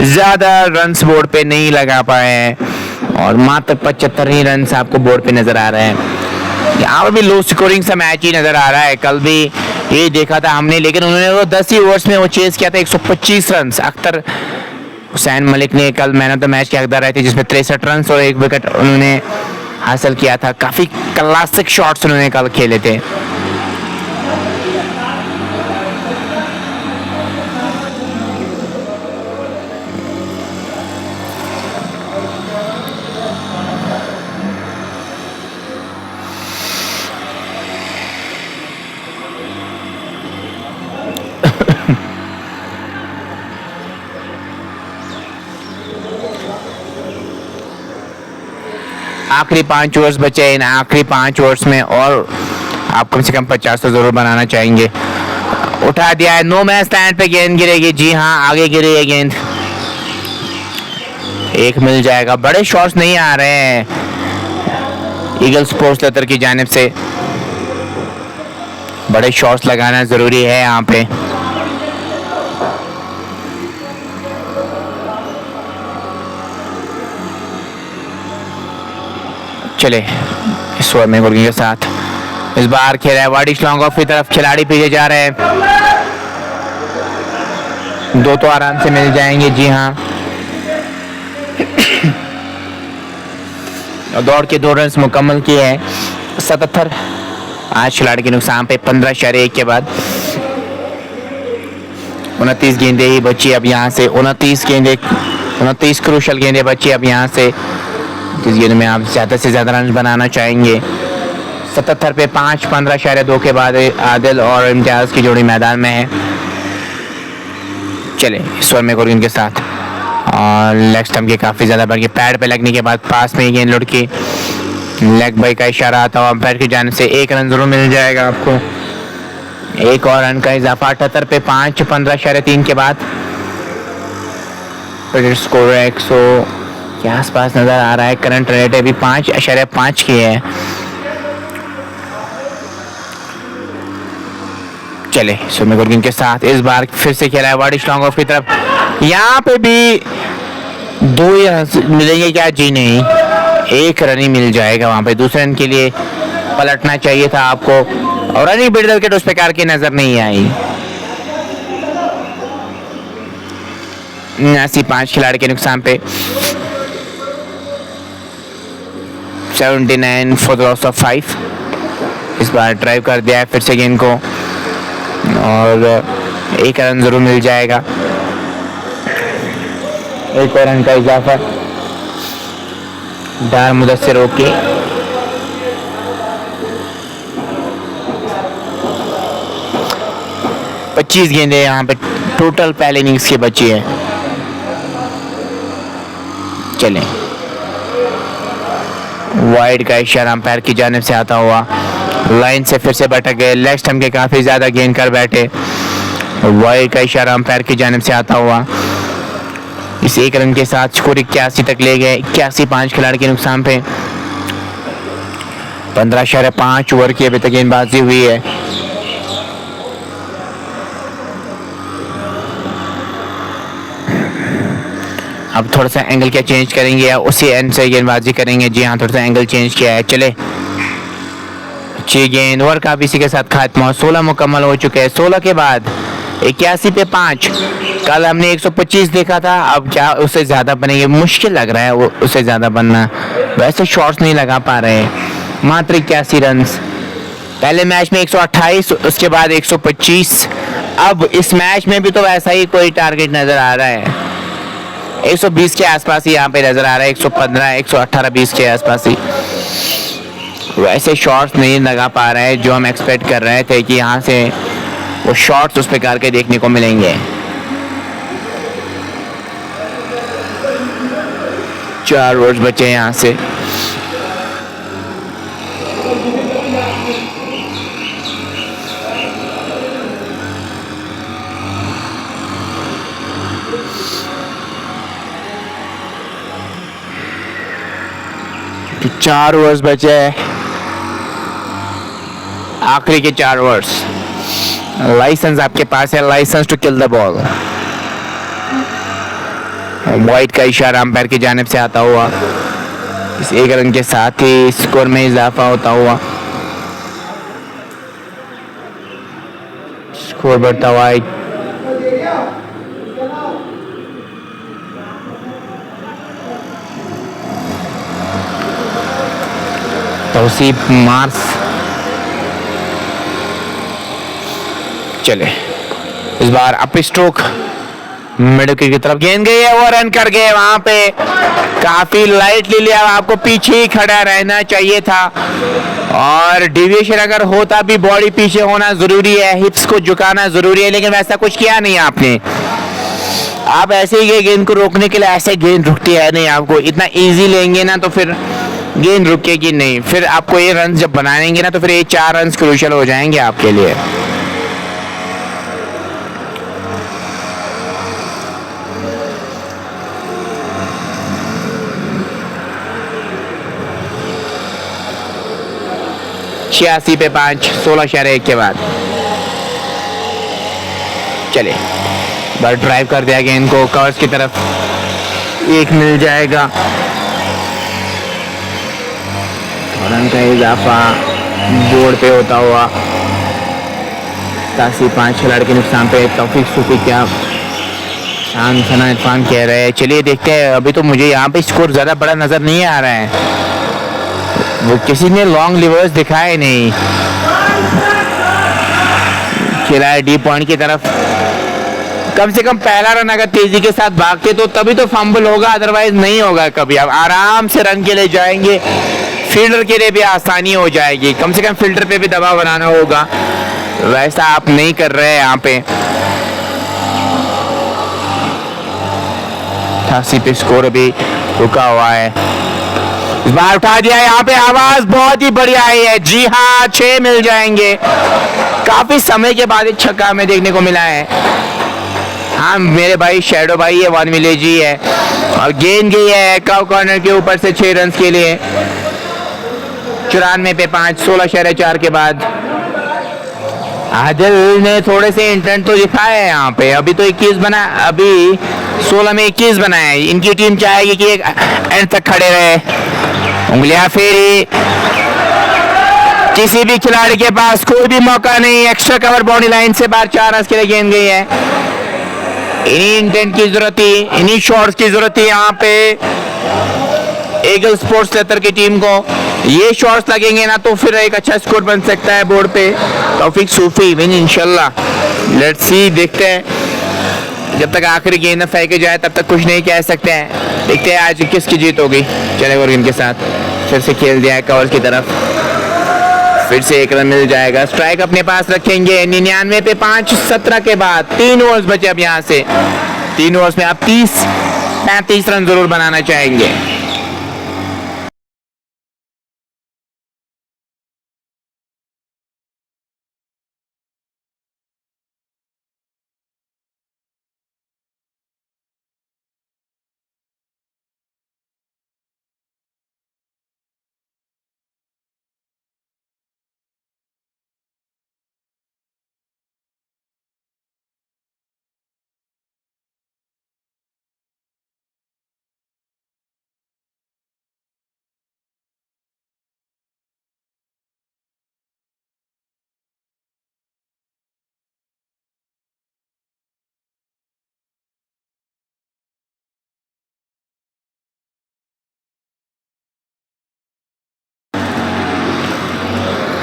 ज्यादा रन्स बोर्ड पे नहीं लगा पाए हैं और मात्र 75 ही रन्स आपको बोर्ड पे नजर आ रहे हैं। यहाँ पर भी लो स्कोरिंग सा मैच ही नजर आ रहा है। कल भी ये देखा था हमने, लेकिन उन्होंने वो 10 ही ओवर्स में वो चेस किया था 125 रन। अख्तर हुसैन मलिक ने कल मैन ऑफ द मैच के हकदार रहे थे, जिसमें 63 रन और 1 विकेट उन्होंने हासिल किया था। काफी क्लासिक शॉट्स उन्होंने कल खेले थे। आखिरी 5 ओवर्स बचे। इन आखिरी 5 ओवर्स में और आप कम से कम 50 तो जरूर बनाना चाहेंगे। उठा दिया है, नो मैच स्टैंड पे गेंद गिरेगी। जी हाँ, आगे गिरी है गेंद, एक मिल जाएगा। बड़े शॉट्स नहीं आ रहे हैं ईगल स्पोर्ट्स लतर की जानिब से, बड़े शॉट्स लगाना जरूरी है यहाँ पे। चले इस ओवर में गुरगी के साथ इस बार खेल रहा है वाडिश लॉन्ग ऑफ की तरफ, खिलाड़ी पीछे जा रहे हैं। 2 तो आराम से मिल जाएंगे। जी हाँ, दौड़ के 2 रन मुकम्मल किए हैं। 77 आज खिलाड़ी के नुकसान पे 15.1 के बाद 29 गेंदें ही बची अब यहाँ से। 29 क्रूशल गेंदें बची अब यहाँ से, जिस गेंद में आप ज़्यादा से ज़्यादा रन बनाना चाहेंगे। 77 पे 5, 15.2 के बाद आदिल और इम्तियाज़ की जोड़ी मैदान में है। चले इस ओवर में गुरगिन के साथ और लेग स्टंप के काफ़ी ज़्यादा बढ़ के पैड पे लगने के बाद पास में ही गेंद लुढ़की, लेग बाई का इशारा आता हुआ अंपायर की जानिब से 1 रन जरूर मिल जाएगा आपको। 1 और रन का इजाफा। 78 पे 5, 15.3 के बाद स्कोर 100 के आसपास नजर आ रहा है। करंट रेट अभी 5.5 की है। चले सुमित गुरगिन के साथ इस बार फिर से खेला है वाडिश लॉन्ग ऑफ की तरफ। यहाँ पे भी 2 ही रन मिलेंगे क्या? जी नहीं, 1 रन ही मिल जाएगा वहां पे। दूसरे रन के लिए पलटना चाहिए था आपको और रनिंग बिल्डर के उस प्रकार की नजर नहीं आई। 5 खिलाड़ी के नुकसान पे 79 फॉर द लॉस ऑफ 5। इस बार ड्राइव कर दिया है फिर से गेंद को और 1 रन जरूर मिल जाएगा। 1 रन का इजाफा। डार मुदस्सिर ओके। पच्चीस गेंदें यहाँ पे टोटल पहले इनिंग्स की बची है। चलें, वाइड का इशारा अंपायर की जानिब से आता हुआ, लाइन से फिर से भटक गए। लेग स्टंप के काफी ज्यादा गेंद कर बैठे। वाइड का इशारा अंपायर की जानिब से आता हुआ इस 1 रन के साथ स्कोर 81 तक ले गए। 81 5 खिलाड़ी के नुकसान पे 15.5 ओवर की अभी तक गेंदबाजी हुई है। अब थोड़ा सा एंगल क्या चेंज करेंगे या उसी एंड से गेंदबाजी करेंगे? जी हाँ, थोड़ा सा एंगल चेंज किया है। चले, अच्छी गेंद, ओवर काफी इसी के साथ खात्मा। 16 मुकम्मल हो चुके हैं। 16 के बाद 81 पे 5। कल हमने 125 देखा था, अब क्या उससे ज्यादा बनेंगे? मुश्किल लग रहा है वो उससे ज्यादा बनना। वैसे शॉट्स नहीं लगा पा रहे हैं। मात्र 81 रन। पहले मैच में 128, उसके बाद 125। अब इस मैच में भी तो वैसा ही कोई टारगेट नजर आ रहा है। 120 के आसपास ही यहाँ पे नजर आ रहा है। 115, 118, 20 के आसपास ही। वैसे शॉट्स नहीं लगा पा रहे हैं जो हम एक्सपेक्ट कर रहे थे कि यहाँ से वो शॉट्स उस प्रकार के देखने को मिलेंगे। 4 ओवर्स बचे यहाँ से। तो 4 ओवर्स बचे हैं, आखिरी के 4 ओवर्स। लाइसेंस आपके पास है, licence to kill the ball. Wide का इशारा अंपायर की जानिब से आता हुआ। इस 1 रन के साथ ही स्कोर में इजाफा होता हुआ, स्कोर बढ़ता हुआ। तौसीफ मार्स, चले इस बार अप स्ट्रोक मिड विकेट की तरफ गेंद गई है, वो रन कर गए। वहां पे काफी लाइटली लिया, आपको पीछे ही खड़ा रहना चाहिए था और डिविएशन अगर होता भी बॉडी पीछे होना जरूरी है, हिप्स को झुकाना जरूरी है, लेकिन वैसा कुछ किया नहीं आपने। आप ऐसे ही गेंद को रोकने के लिए, ऐसे गेंद रुकती है नहीं। आपको इतना इजी लेंगे ना तो फिर गेंद रुकेगी नहीं। फिर आपको ये रन जब बनाएंगे ना तो फिर ये 4 रन क्रूशियल हो जाएंगे आपके लिए। छियासी पे 5, 16.1 के बाद। चले, बार ड्राइव कर दिया गेंद को कवर्स की तरफ, 1 मिल जाएगा। रन का इजाफा बोर्ड पे होता हुआ। 5 खिलाड़ी के नुकसान पे तौफीक सूफी क्या शान सना इरफान कह रहे हैं। चलिए देखते हैं। अभी तो मुझे यहाँ पे स्कोर ज्यादा बड़ा नजर नहीं आ रहा है, वो किसी ने लॉन्ग लिवर्स दिखाए नहीं। खेला है डी पॉइंट की तरफ। कम से कम पहला रन अगर तेजी के साथ भागते तो तभी तो फंबल होगा, अदरवाइज नहीं होगा कभी। अब आराम से रन के लिए जाएंगे, फील्डर के लिए भी आसानी हो जाएगी। कम से कम फील्डर पे भी दबाव बनाना होगा, वैसा आप नहीं कर रहे हैं यहाँ पे। 88 पे स्कोर अभी रुका हुआ है। इस बार उठा दिया यहाँ पे, आवाज बहुत ही बढ़िया आई है। जी हाँ, 6 मिल जाएंगे। काफी समय के बाद एक छक्का हमें देखने को मिला है। हाँ, मेरे भाई शैडो भाई है, 1 विलेज ही है और गेंद गई है काउ कॉर्नर के ऊपर से 6 रन के लिए। 94 पे 5, 16.4 के बाद। आदिल ने थोड़े से इंटेंट तो दिखाए हैं यहाँ पे। अभी तो 21 बना, अभी 16 में 21 बनाया है। इनकी टीम चाहेगी कि एक एंड तक खड़े रहे। उंगलियां फेरी, किसी भी खिलाड़ी के पास कोई भी मौका नहीं। एक्स्ट्रा कवर बाउंड्री लाइन से बाहर 4 रन के लिए गेंद गई है। इन्हीं इंटेंट की जरूरत थी, इन्हीं शॉट्स की जरूरत थी यहाँ पे ईगल स्पोर्ट्स लेतर की टीम को। ये शॉट्स लगेंगे ना तो फिर एक अच्छा स्कोर बन सकता है बोर्ड पे। तौफीक सूफी विन इंशाल्लाह। लेट्स सी, देखते हैं। जब तक आखिरी गेंद फेंके जाए तब तक कुछ नहीं कह सकते हैं। देखते हैं आज किसकी जीत होगी। चले और इनके साथ फिर से खेल दिया है कवर की तरफ, फिर से 1 रन मिल जाएगा। स्ट्राइक अपने पास रखेंगे। 99 पे 5, 17 के बाद 3 ओवर्स बचे अब यहाँ से। 3 ओवर्स में आप 30-35 रन जरूर बनाना चाहेंगे।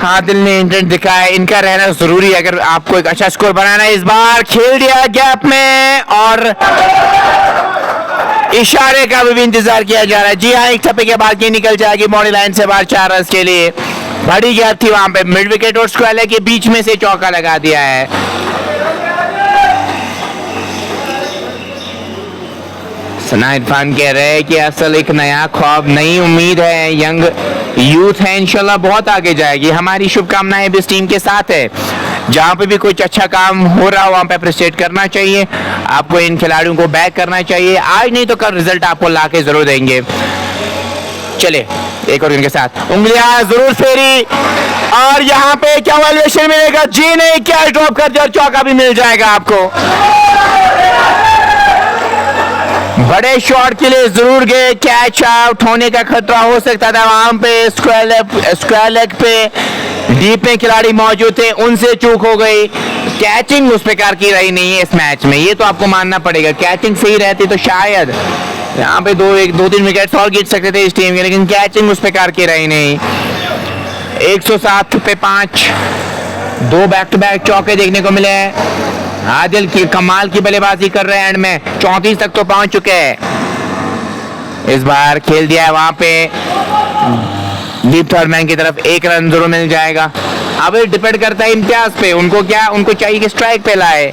आदिल ने इंटेंट दिखाया, इनका रहना जरूरी है अगर आपको एक अच्छा स्कोर बनाना है। इस बार खेल दिया गैप में और इशारे का भी इंतजार किया जा रहा है। जी हाँ, एक छप्पे के बाद ये निकल जाएगी बाउंड्री लाइन से बाहर 4 रन के लिए। बड़ी गैप थी वहां पे, मिड विकेट और स्क्वायर लेग के बीच में से चौका लगा दिया है। सना इरफान कह रहे हैं कि असल एक नया ख्वाब, नई उम्मीद है, यंग यूथ है, इंशाल्लाह बहुत आगे जाएगी। हमारी शुभकामनाएं भी इस टीम के साथ है। जहाँ पे भी कुछ अच्छा काम हो रहा हो वहाँ पे अप्रिशिएट करना चाहिए। आपको इन खिलाड़ियों को बैक करना चाहिए, आज नहीं तो कल रिजल्ट आपको ला के जरूर देंगे। चले एक और इनके साथ उंगलियां जरूर फेरी और यहाँ पे क्या वैल्यूएशन मिलेगा? जी नहीं, क्या ड्रॉप कर दिया और चौका भी मिल जाएगा आपको। बड़े शॉट के लिए जरूर गए, कैच आउट होने का खतरा हो सकता था वहां पे। स्क्वायर लेग पे डीप में खिलाड़ी मौजूद थे, उनसे चूक हो गई। कैचिंग उस प्रकार की रही नहीं है इस मैच में, ये तो आपको मानना पड़ेगा। कैचिंग सही रहती तो शायद यहाँ पे 2-3 विकेट और गिर सकते थे इस टीम के, लेकिन कैचिंग उस प्रकार की रही नहीं। 107 पे 5, 2 बैक टू बैक चौके देखने को मिले हैं। आदिल की कमाल की बल्लेबाजी कर रहे हैं, एंड में 34 तक तो पहुंच चुके हैं। इस बार खेल दिया है वहां पे डीप थर्ड मैन की तरफ, 1 रन जरूर मिल जाएगा। अब ये डिपेंड करता है इम्तियाज पे, उनको चाहिए कि स्ट्राइक पे लाए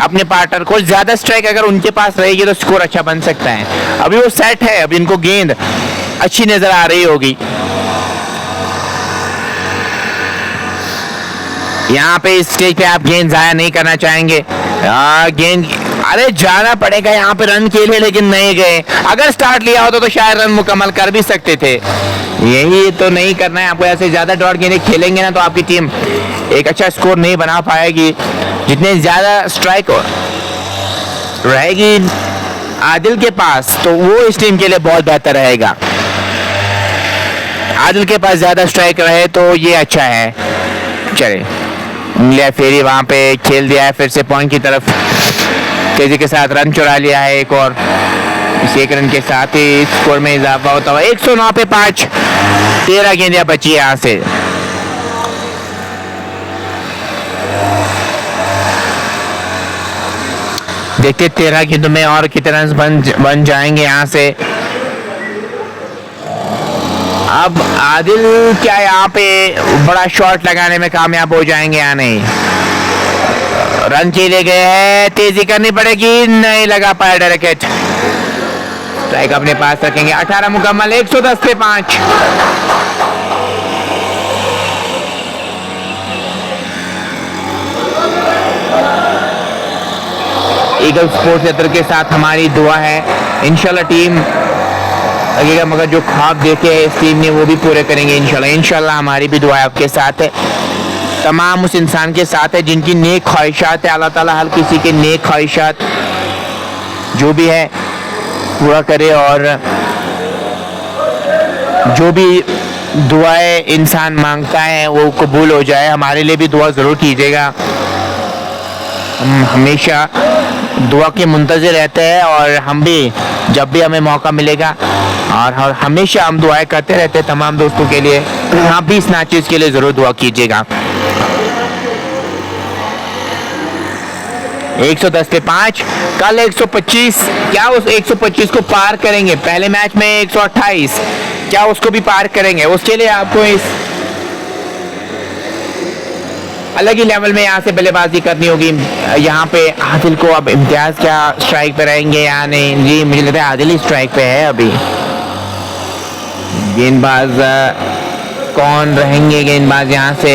अपने पार्टनर को। ज्यादा स्ट्राइक अगर उनके पास रहेगी तो स्कोर अच्छा बन सकता है। अभी वो सेट है, अभी इनको गेंद अच्छी नजर आ रही होगी। यहाँ पे इस स्टेज पे आप गेंद जाया नहीं करना चाहेंगे। गेंद अरे जाना पड़ेगा यहाँ पे रन के लिए, लेकिन नहीं गए। अगर स्टार्ट लिया होता तो शायद रन मुकम्मल कर भी सकते थे। यही तो नहीं करना है आपको। ऐसे ज्यादा डॉट गेंदें खेलेंगे ना तो आपकी टीम एक अच्छा स्कोर नहीं बना पाएगी। जितने ज्यादा स्ट्राइक रहेगी आदिल के पास तो वो इस टीम के लिए बहुत बेहतर रहेगा। आदिल के पास ज्यादा स्ट्राइक रहे तो ये अच्छा है। चले उंगलियां फेरी वहां पे खेल दिया है, फिर से पॉइंट की तरफ तेजी के साथ रन चुरा लिया है एक और। इस 1 रन के साथ ही स्कोर में इजाफा होता हुआ 109 पे 5, 13 गेंदें बची है यहां से। देखते 13 गेंदों में और कितने रन बन जाएंगे यहां से। अब आदिल क्या यहाँ पे बड़ा शॉट लगाने में कामयाब हो जाएंगे या नहीं? रन खेले गए हैं, तेजी करनी पड़ेगी, नहीं लगा पाया डायरेक्ट। स्ट्राइक अपने पास रखेंगे। 18 मुकम्मल, 110 पे 5। ईगल स्पोर्ट्स क्षेत्र के साथ हमारी दुआ है, इंशाल्लाह टीम लगेगा, मगर जो ख्वाब देखे हैं इस टीम ने वो भी पूरे करेंगे इंशाल्लाह। हमारी भी दुआ आपके साथ है, तमाम उस इंसान के साथ है जिनकी नेक ख्वाहिशात है। अल्लाह ताला हर किसी के नेक ख्वाहिशात जो भी है पूरा करे और जो भी दुआएं इंसान मांगता है वो कबूल हो जाए। हमारे लिए भी दुआ ज़रूर कीजिएगा। हम हमेशा दुआ के मुंतज़िर रहते हैं और हम भी जब भी हमें मौका मिलेगा और हमेशा हम दुआएं करते रहते हैं तमाम दोस्तों के लिए। आप भी इस मैचेस के लिए ज़रूर दुआ कीजिएगा। 110 पे 5, कल 125, क्या उस 125 को पार करेंगे? पहले मैच में 128, क्या उसको भी पार करेंगे? उसके लिए आपको इस अलग ही लेवल में यहाँ से बल्लेबाजी करनी होगी। यहाँ पे आदिल को अब इम्तियाज क्या स्ट्राइक पे रहेंगे या नहीं? जी मुझे लगता है आदिल ही स्ट्राइक पे है अभी। गेंदबाज कौन रहेंगे? गेंदबाज यहाँ से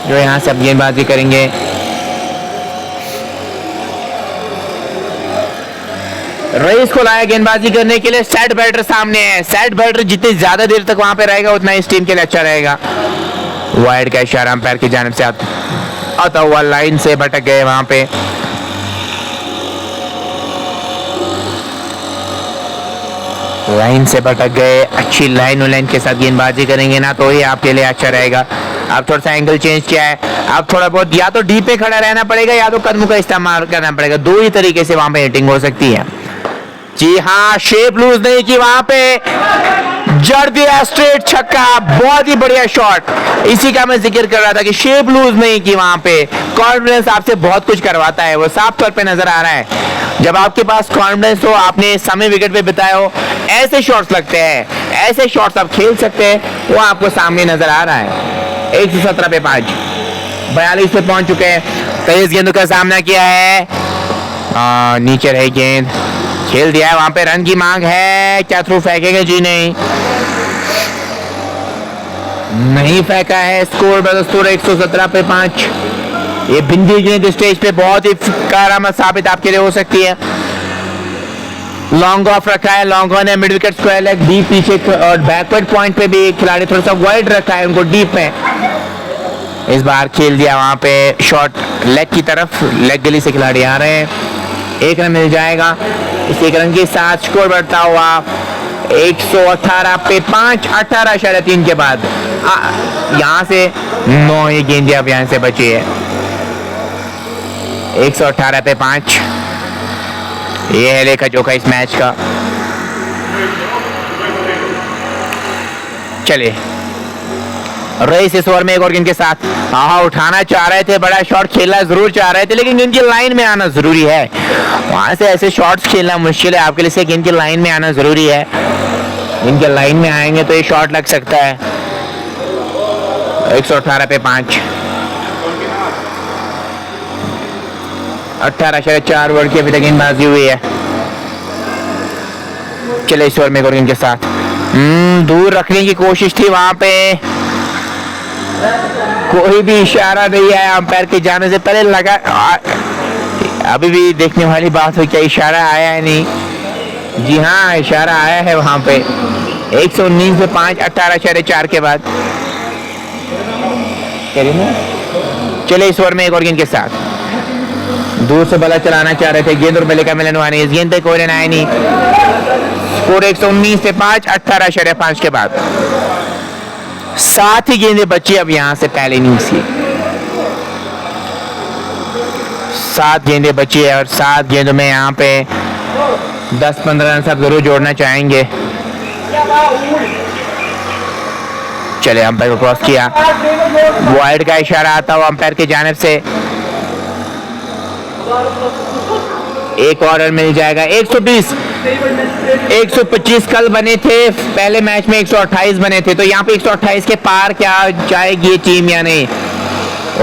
जो यहाँ से अब गेंदबाजी करेंगे, रईस को लाया गेंदबाजी करने के लिए। सेट बैटर सामने है, सेट बैटर जितनी ज्यादा देर तक वहां पे रहेगा उतना इस टीम के लिए अच्छा रहेगा। वाइड का इशारा अंपायर की जानिब से आता हुआ लाइन से भटक गए वहां पे। लाइन से भटक गए, अच्छी लाइन के साथ गेंदबाजी करेंगे ना तो ये आपके लिए अच्छा रहेगा। अब थोड़ा सा एंगल चेंज किया है, अब थोड़ा बहुत या तो डीप पे खड़ा रहना पड़ेगा या तो कदमों का इस्तेमाल करना पड़ेगा। दो ही तरीके से वहां पे हिटिंग हो सकती है। जी हाँ, शेप लूज नहीं की वहां पे, जड़ दिया स्ट्रेट छक्का, बहुत ही बढ़िया शॉट। इसी का मैं जिक्र कर रहा था कि शेप लूज नहीं की वहां पे। कॉन्फिडेंस आपसे बहुत कुछ करवाता है, वो साफ तौर पे नजर आ रहा है। जब आपके पास कॉन्फिडेंस हो, आपने समय विकेट पे बिताया हो, ऐसे शॉट्स लगते हैं, ऐसे शॉट्स आप खेल सकते हैं, वो आपको सामने नजर आ रहा है। 117 पे 5, 42 पे पहुंच चुके हैं। तेज गेंदों का सामना किया है, नीचे रही गेंद, खेल दिया है। वहां पे रन की मांग है, क्या थ्रू फेंकेंगे? जी नहीं फेंका है। स्कोर बदस्तूर 117 पे 5। ये बिंदी गेंद स्टेज पे बहुत ही कारगर साबित आपके लिए हो सकती है। लॉन्ग ऑफ रखा है, लॉन्ग ऑन है, mid wicket square leg, deep पीछे और बैकवर्ड पॉइंट पे भी खिलाड़ी थोड़ा सा वाइड रखा है उनको डीप में। इस बार खेल दिया वहां पे शॉट लेग की तरफ, लेग गली से खिलाड़ी आ रहे हैं। 1 रन मिल जाएगा। इस 1 रन के साथ स्कोर बढ़ता हुआ 118 पे 5, 18.3 के बाद यहां से 9 ये गेंद अब यहां से बची है। 118 पे 5, ये है लेखा जोखा इस मैच का। चले रईस इस ओवर में 1 और गेंद के साथ उठाना चाह रहे थे, बड़ा शॉट खेलना जरूर चाह रहे थे, लेकिन गेंद की लाइन में आना जरूरी है। वहां से ऐसे शॉट्स खेलना मुश्किल है आपके लिए, से गेंद की लाइन में आना जरूरी है। गेंद की लाइन में आएंगे तो ये शॉट लग सकता है। 118 पे 5, 18.4 ओवर की अभी तक गेंदबाजी हुई है। चले इस ओवर में 1 और गेंद के साथ दूर रखने की कोशिश थी, वहां पे कोई भी इशारा नहीं आया अंपायर के जाने से पहले। लगा अभी भी देखने वाली बात हो, क्या इशारा आया है? नहीं जी हाँ, इशारा आया है वहां पे। 119 पे 5, 18.4 के बाद। चले इस ओवर में 1 और गेंद के साथ दूर से बल्ला चलाना चाह रहे थे, गेंद और बल्ले का मिलन हुआ नहीं, इस गेंद पे कोई रन आया नहीं। स्कोर 119 पे 5, 18.5 के बाद 7 ही गेंदें बची अब यहां से पहले इनिंग्स की। 7 गेंदें बची है और 7 गेंदों में यहाँ पे 10-15 रन सब जरूर जोड़ना चाहेंगे। चले अंपायर को क्रॉस किया, वाइड का इशारा आता हुआ अंपायर की जानिब से। 1 और रन मिल जाएगा। 120, 125 कल बने थे, पहले मैच में 128 बने थे, तो यहाँ पे 128 के पार क्या जाएगी ये टीम या नहीं,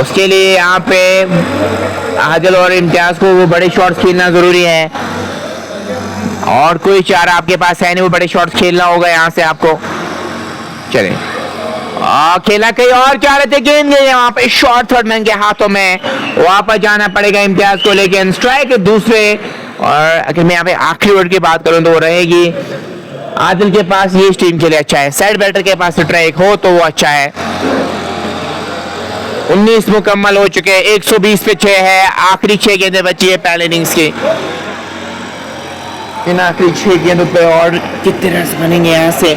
उसके लिए यहाँ पे आदिल और इम्तियाज को वो बड़े शॉट्स खेलना जरूरी है। और कोई चारा आपके पास है नहीं, वो बड़े शॉट्स खेलना होगा यहाँ से आपको। चले खेला कहीं और चाह रहे थे, गेंद गई है वहां पे, शॉर्ट थर्डमैन के हाथों में, वापस जाना पड़ेगा इम्तियाज को, लेकिन स्ट्राइक दूसरे। और अगर मैं यहाँ पे आखिरी ओवर की बात करूं तो वो रहेगी आदिल के पास, ये टीम के लिए अच्छा है। साइड बैटर के पास स्ट्राइक हो तो वो अच्छा है। 19 मुकम्मल हो चुके हैं, 120 पे 6 है, आखिरी 6 गेंदें बची है पहले इनिंग्स की। इन आखिरी 6 गेंदों पे और कितने रन बनेंगे यहाँ से?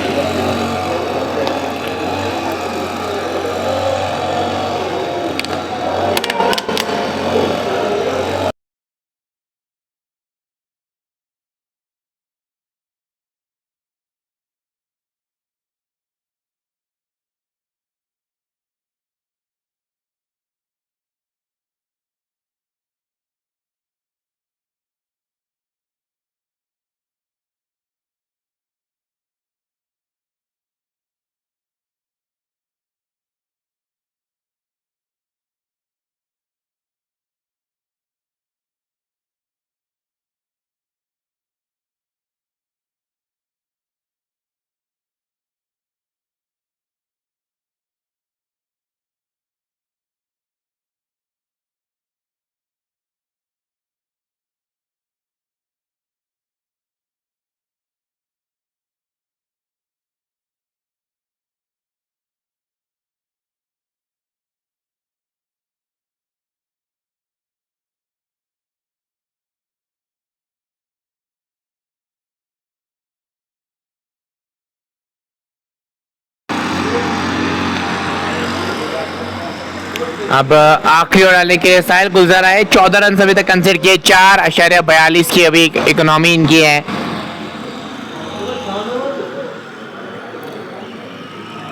अब आखिरी ओवर डालने के लिए साहिल गुलजार आए, 14 रन अभी तक कंसीडर किए, 4.42 की अभी इकोनॉमी इनकी है।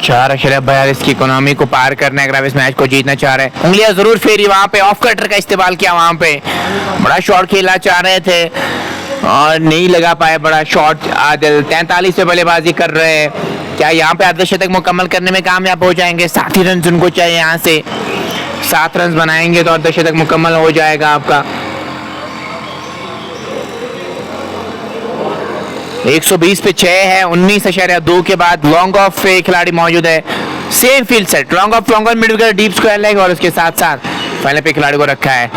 4.42 की इकोनॉमी को पार करना है अगर आप इस मैच को जीतना चाह रहे हैं। उंगलियां जरूर फेरी वहां पे, ऑफ कटर का इस्तेमाल किया वहां पे, बड़ा शॉट खेलना चाह रहे थे और नहीं लगा पाए बड़ा शॉट। आदिल 43 पे बल्लेबाजी कर रहे हैं, क्या यहाँ पे अर्धशतक मुकम्मल करने में कामयाब हो जाएंगे? 7 ही रन उनको चाहिए, यहाँ से 7 रन बनाएंगे तो अर्धशतक मुकम्मल हो जाएगा आपका। 120 पे 6 है, 19.2 के बाद लॉन्ग ऑफ पे खिलाड़ी मौजूद है। Same field set, long off mid wicket deep square leg और उसके साथ साथ पहले पे खिलाड़ी को रखा है।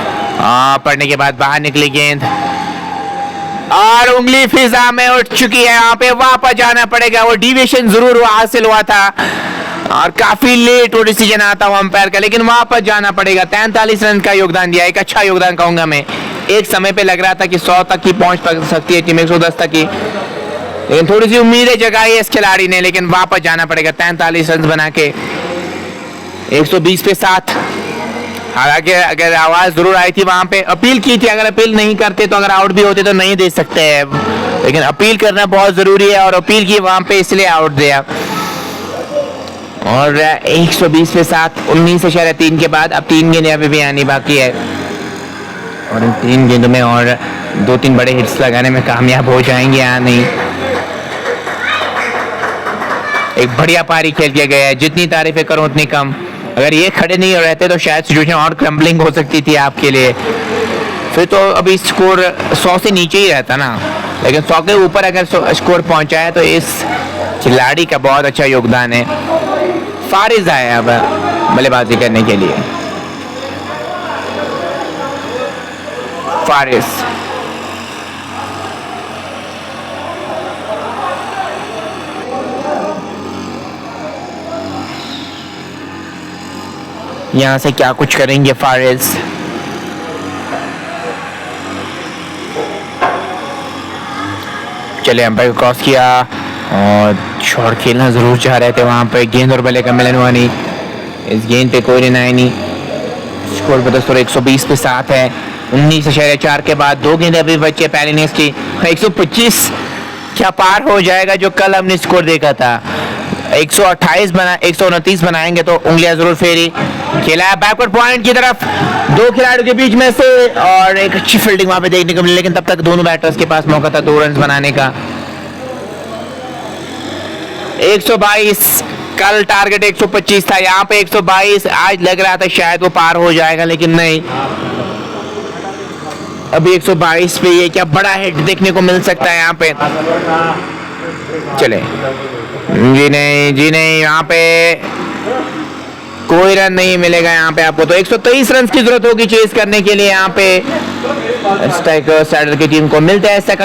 पढ़ने के बाद बाहर निकली गेंद और उंगली फिजा में उठ चुकी है, यहाँ पे वापस जाना पड़ेगा। वो डिविएशन जरूर हासिल हुआ था और काफी लेट वो डिसीजन आता हुआ अंपायर का, लेकिन वापस जाना पड़ेगा। 43 रन का योगदान दिया, एक अच्छा योगदान कहूंगा मैं। एक समय पे लग रहा था कि 100 तक की पहुंच सकती है टीम, 110 तक की, लेकिन थोड़ी सी उम्मीदें जगाई है इस खिलाड़ी ने, लेकिन वापस जाना पड़ेगा 43 रन बना के 120 पे 7। हालांकि अगर आवाज जरूर आई थी वहां पे, अपील की थी, अगर अपील नहीं करते तो अगर आउट भी होते तो नहीं दे सकते हैं, लेकिन अपील करना बहुत जरूरी है और अपील की वहां पे इसलिए आउट दिया। और 120 पे 7, 19.3 के बाद अब 3 गेंदें अभी भी आनी बाकी है और इन 3 गेंदों में और 2-3 बड़े हिट्स लगाने में कामयाब हो जाएंगे या नहीं। एक बढ़िया पारी खेल किया गया है, जितनी तारीफें करूं उतनी कम। अगर ये खड़े नहीं रहते तो शायद सिचुएशन और क्रम्बलिंग हो सकती थी आपके लिए, फिर तो अभी स्कोर 100 से नीचे ही रहता ना, लेकिन 100 के ऊपर अगर स्कोर पहुंचा है तो इस खिलाड़ी का बहुत अच्छा योगदान है। फारिज आया अब बल्लेबाजी करने के लिए, फारिज यहाँ से क्या कुछ करेंगे फारिज। चले अंपायर को क्रॉस किया और शॉट खेलना जरूर चाह रहे थे वहां पे। गेंद और बल्ले का मिलन हुआ नहीं, इस गेंद पे कोई निर्णय नहीं। स्कोर बदस्तूर 120 पे 7 है। 19.4 के बाद 2 गेंदें अभी बचे पहले इनिंग्स की। 125 क्या पार हो जाएगा जो कल हमने स्कोर देखा था? 129 बनाएंगे तो उंगलियां जरूर फेरी। खेला है बैकवर्ड पॉइंट की तरफ 2 खिलाड़ियों के बीच में से और एक अच्छी फील्डिंग वहां पे देखने को मिली, लेकिन तब तक दोनों बैटर्स के पास मौका था 2 रन बनाने का। 122, कल टारगेट 125 था, यहाँ पे 122। आज लग रहा था शायद वो पार हो जाएगा, लेकिन नहीं। अभी 122 पे ये क्या बड़ा हिट देखने को मिल सकता है यहाँ पे। चले जी नहीं, यहाँ पे कोई रन नहीं मिलेगा यहाँ पे आपको। तो 123 रन की जरूरत होगी चेस करने के लिए यहाँ पे। स्ट्राइकर सैडल की टीम को मिलता है।